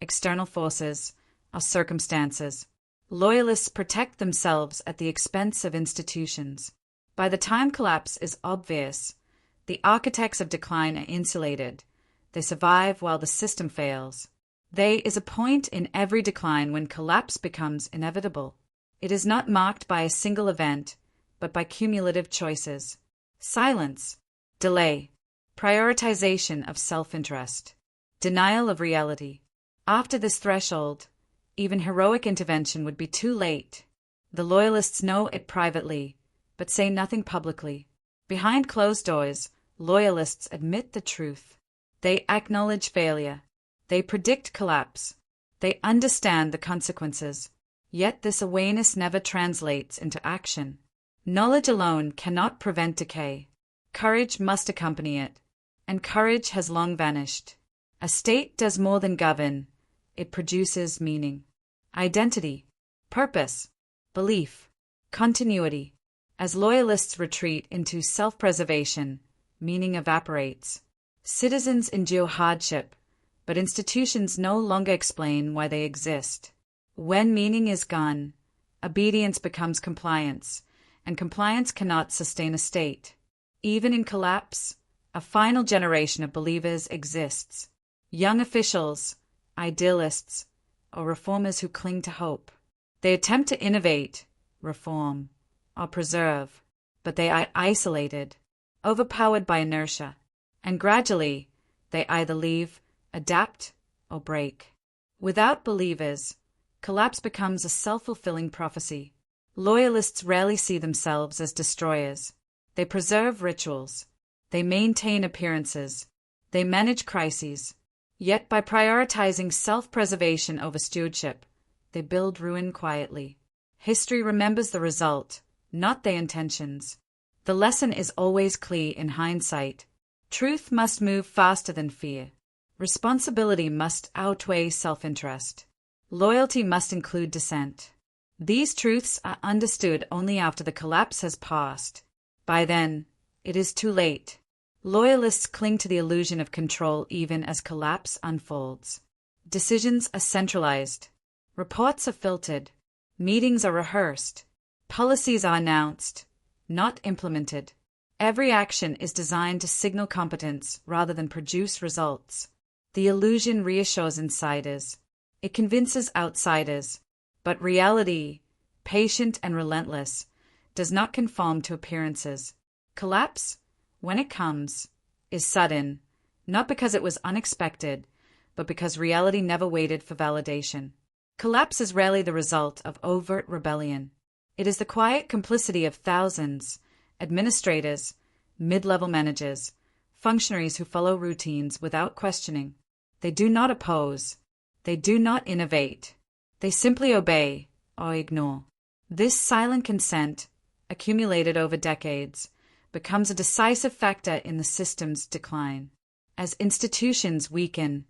external forces, or circumstances. Loyalists protect themselves at the expense of institutions. By the time collapse is obvious, the architects of decline are insulated. They survive while the system fails. There is a point in every decline when collapse becomes inevitable. It is not marked by a single event, but by cumulative choices. Silence, delay, prioritization of self-interest, denial of reality. After this threshold, even heroic intervention would be too late. The loyalists know it privately, but say nothing publicly. Behind closed doors, loyalists admit the truth. They acknowledge failure. They predict collapse. They understand the consequences. Yet this awareness never translates into action. Knowledge alone cannot prevent decay. Courage must accompany it. And courage has long vanished. A state does more than govern. It produces meaning, identity, purpose, belief, continuity. As loyalists retreat into self-preservation, meaning evaporates. Citizens endure hardship, but institutions no longer explain why they exist. When meaning is gone, obedience becomes compliance, and compliance cannot sustain a state. Even in collapse, a final generation of believers exists. Young officials, idealists, or reformers who cling to hope. They attempt to innovate, reform, or preserve, but they are isolated, overpowered by inertia, and gradually they either leave, adapt, or break. Without believers, collapse becomes a self-fulfilling prophecy. Loyalists rarely see themselves as destroyers. They preserve rituals. They maintain appearances. They manage crises. Yet by prioritizing self-preservation over stewardship, they build ruin quietly. History remembers the result, not their intentions. The lesson is always clear in hindsight. Truth must move faster than fear. Responsibility must outweigh self-interest. Loyalty must include dissent. These truths are understood only after the collapse has passed. By then, it is too late. Loyalists cling to the illusion of control even as collapse unfolds. Decisions are centralized. Reports are filtered. Meetings are rehearsed. Policies are announced, not implemented. Every action is designed to signal competence rather than produce results. The illusion reassures insiders. It convinces outsiders. But reality, patient and relentless, does not conform to appearances. Collapse, when it comes, is sudden, not because it was unexpected, but because reality never waited for validation. Collapse is rarely the result of overt rebellion. It is the quiet complicity of thousands, administrators, mid-level managers, functionaries who follow routines without questioning. They do not oppose. They do not innovate. They simply obey or ignore. This silent consent, accumulated over decades, becomes a decisive factor in the system's decline. As institutions weaken,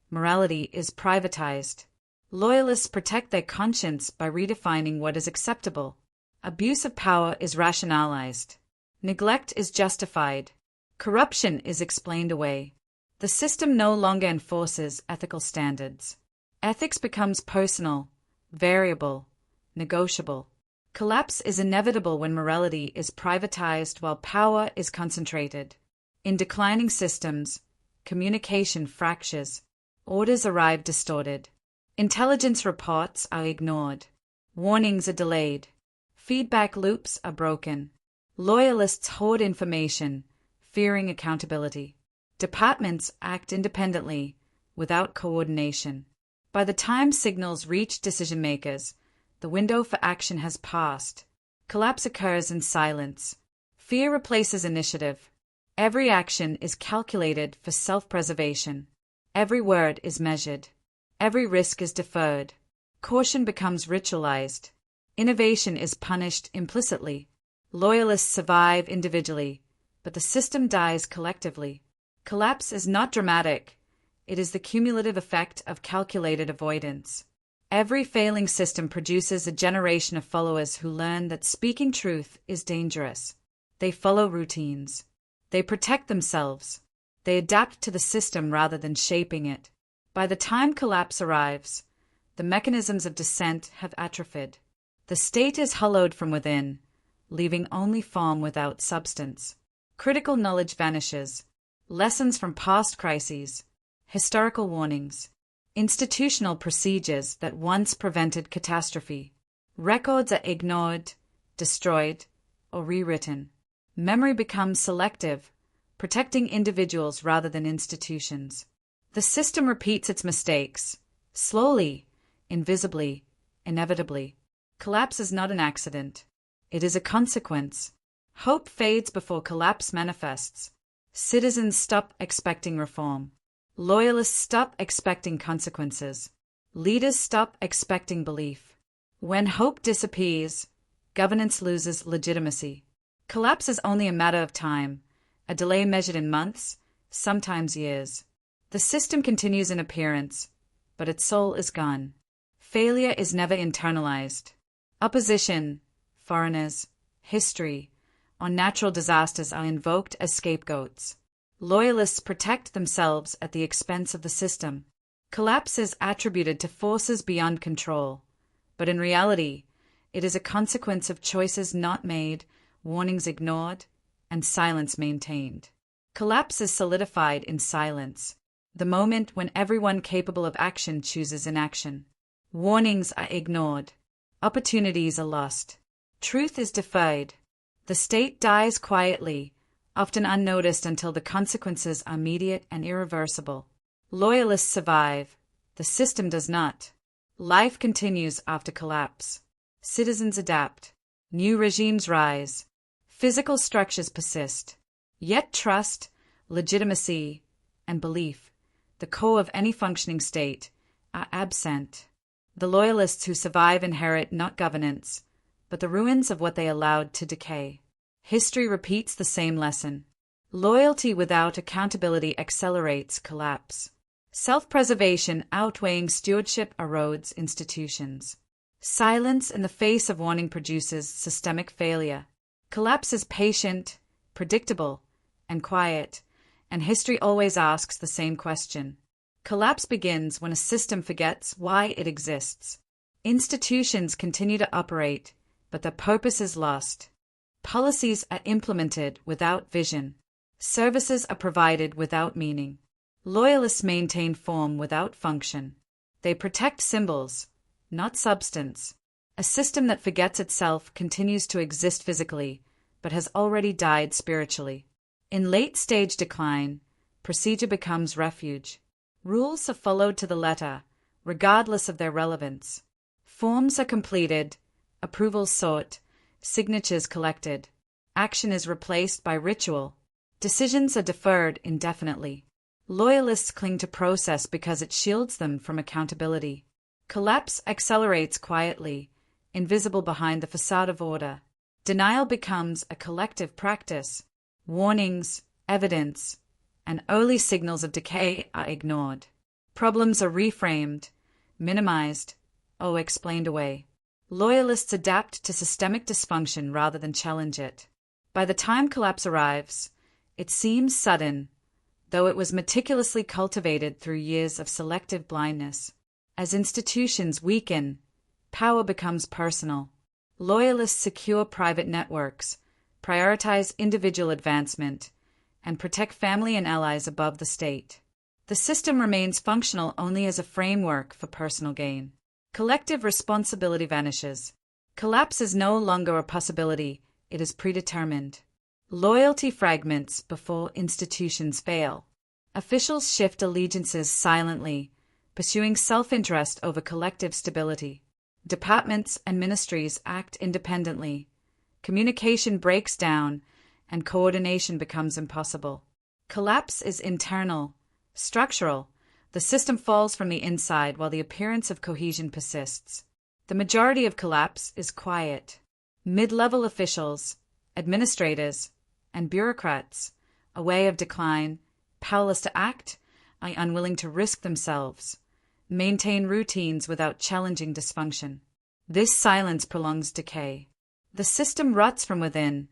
morality is privatized. Loyalists protect their conscience by redefining what is acceptable. Abuse of power is rationalized. Neglect is justified. Corruption is explained away. The system no longer enforces ethical standards. Ethics becomes personal, variable, negotiable. Collapse is inevitable when morality is privatized while power is concentrated. In declining systems, communication fractures. Orders arrive distorted. Intelligence reports are ignored. Warnings are delayed. Feedback loops are broken. Loyalists hoard information, fearing accountability. Departments act independently, without coordination. By the time signals reach decision-makers, the window for action has passed. Collapse occurs in silence. Fear replaces initiative. Every action is calculated for self-preservation. Every word is measured. Every risk is deferred. Caution becomes ritualized. Innovation is punished implicitly. Loyalists survive individually, but the system dies collectively. Collapse is not dramatic. It is the cumulative effect of calculated avoidance. Every failing system produces a generation of followers who learn that speaking truth is dangerous. They follow routines. They protect themselves. They adapt to the system rather than shaping it. By the time collapse arrives, the mechanisms of dissent have atrophied. The state is hollowed from within, leaving only form without substance. Critical knowledge vanishes. Lessons from past crises. Historical warnings. Institutional procedures that once prevented catastrophe. Records are ignored, destroyed, or rewritten. Memory becomes selective, protecting individuals rather than institutions. The system repeats its mistakes, slowly, invisibly, inevitably. Collapse is not an accident. It is a consequence. Hope fades before collapse manifests. Citizens stop expecting reform. Loyalists stop expecting consequences. Leaders stop expecting belief. When hope disappears, governance loses legitimacy. Collapse is only a matter of time, a delay measured in months, sometimes years. The system continues in appearance, but its soul is gone. Failure is never internalized. Opposition, foreigners, history, or natural disasters are invoked as scapegoats. Loyalists protect themselves at the expense of the system. Collapse is attributed to forces beyond control, but in reality, it is a consequence of choices not made, warnings ignored, and silence maintained. Collapse is solidified in silence, the moment when everyone capable of action chooses inaction. Warnings are ignored. Opportunities are lost. Truth is defied. The state dies quietly, often unnoticed until the consequences are immediate and irreversible. Loyalists survive. The system does not. Life continues after collapse. Citizens adapt. New regimes rise. Physical structures persist. Yet trust, legitimacy, and belief, the core of any functioning state, are absent. The loyalists who survive inherit not governance, but the ruins of what they allowed to decay. History repeats the same lesson. Loyalty without accountability accelerates collapse. Self-preservation outweighing stewardship erodes institutions. Silence in the face of warning produces systemic failure. Collapse is patient, predictable, and quiet, and history always asks the same question. Collapse begins when a system forgets why it exists. Institutions continue to operate, but their purpose is lost. Policies are implemented without vision. Services are provided without meaning. Loyalists maintain form without function. They protect symbols, not substance. A system that forgets itself continues to exist physically, but has already died spiritually. In late-stage decline, procedure becomes refuge. Rules are followed to the letter, regardless of their relevance. Forms are completed, approvals sought, signatures collected. Action is replaced by ritual. Decisions are deferred indefinitely. Loyalists cling to process because it shields them from accountability. Collapse accelerates quietly, invisible behind the facade of order. Denial becomes a collective practice. Warnings, evidence, and early signals of decay are ignored. Problems are reframed, minimized, or explained away. Loyalists adapt to systemic dysfunction rather than challenge it. By the time collapse arrives, it seems sudden, though it was meticulously cultivated through years of selective blindness. As institutions weaken, power becomes personal. Loyalists secure private networks, prioritize individual advancement, and protect family and allies above the state. The system remains functional only as a framework for personal gain. Collective responsibility vanishes. Collapse is no longer a possibility, it is predetermined. Loyalty fragments before institutions fail. Officials shift allegiances silently, pursuing self-interest over collective stability. Departments and ministries act independently. Communication breaks down, and coordination becomes impossible. Collapse is internal, structural. The system falls from the inside while the appearance of cohesion persists. The majority of collapse is quiet. Mid-level officials, administrators, and bureaucrats, a way of decline, powerless to act, are unwilling to risk themselves, maintain routines without challenging dysfunction. This silence prolongs decay. The system rots from within,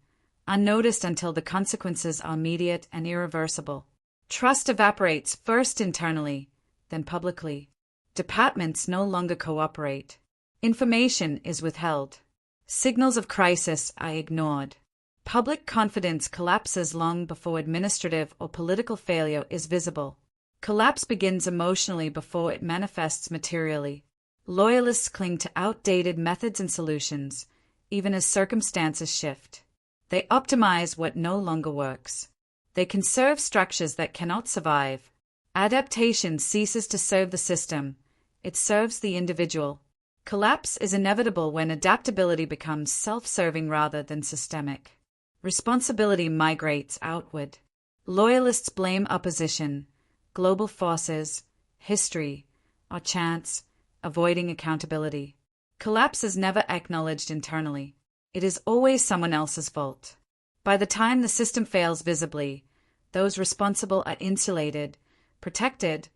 unnoticed until the consequences are immediate and irreversible. Trust evaporates first internally, then publicly. Departments no longer cooperate. Information is withheld. Signals of crisis are ignored. Public confidence collapses long before administrative or political failure is visible. Collapse begins emotionally before it manifests materially. Loyalists cling to outdated methods and solutions, even as circumstances shift. They optimize what no longer works. They conserve structures that cannot survive. Adaptation ceases to serve the system. It serves the individual. Collapse is inevitable when adaptability becomes self-serving rather than systemic. Responsibility migrates outward. Loyalists blame opposition, global forces, history, or chance, avoiding accountability. Collapse is never acknowledged internally. It is always someone else's fault. By the time the system fails visibly, those responsible are insulated, protected,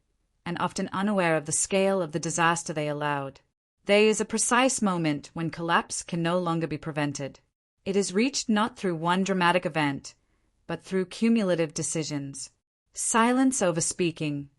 and often unaware of the scale of the disaster they allowed. There is a precise moment when collapse can no longer be prevented. It is reached not through one dramatic event, but through cumulative decisions. Silence over speaking,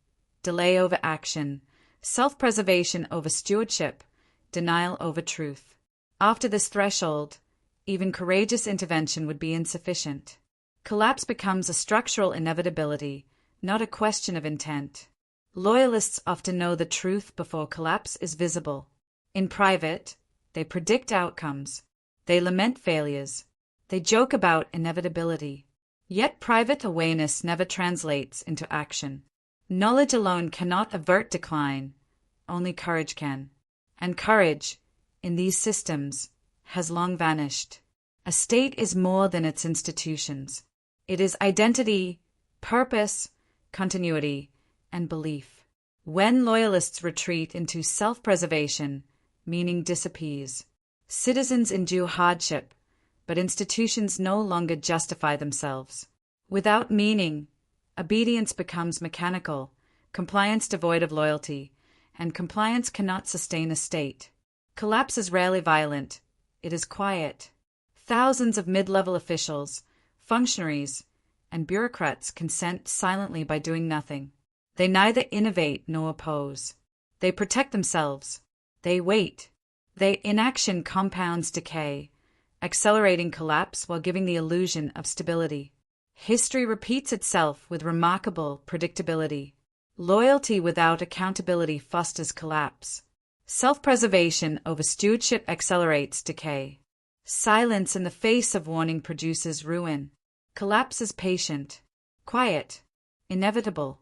delay over action, self-preservation over stewardship, denial over truth. After this threshold, even courageous intervention would be insufficient. Collapse becomes a structural inevitability, not a question of intent. Loyalists often know the truth before collapse is visible. In private, they predict outcomes. They lament failures. They joke about inevitability. Yet private awareness never translates into action. Knowledge alone cannot avert decline. Only courage can. And courage, in these systems, has long vanished. A state is more than its institutions. It is identity, purpose, continuity, and belief. When loyalists retreat into self-preservation, meaning disappears. Citizens endure hardship, but institutions no longer justify themselves. Without meaning, obedience becomes mechanical, compliance devoid of loyalty, and compliance cannot sustain a state. Collapse is rarely violent, it is quiet. Thousands of mid-level officials, functionaries, and bureaucrats consent silently by doing nothing. They neither innovate nor oppose. They protect themselves. They wait. Their inaction compounds decay, accelerating collapse while giving the illusion of stability. History repeats itself with remarkable predictability. Loyalty without accountability fosters collapse. Self-preservation over stewardship accelerates decay. Silence in the face of warning produces ruin. Collapse is patient, quiet, inevitable,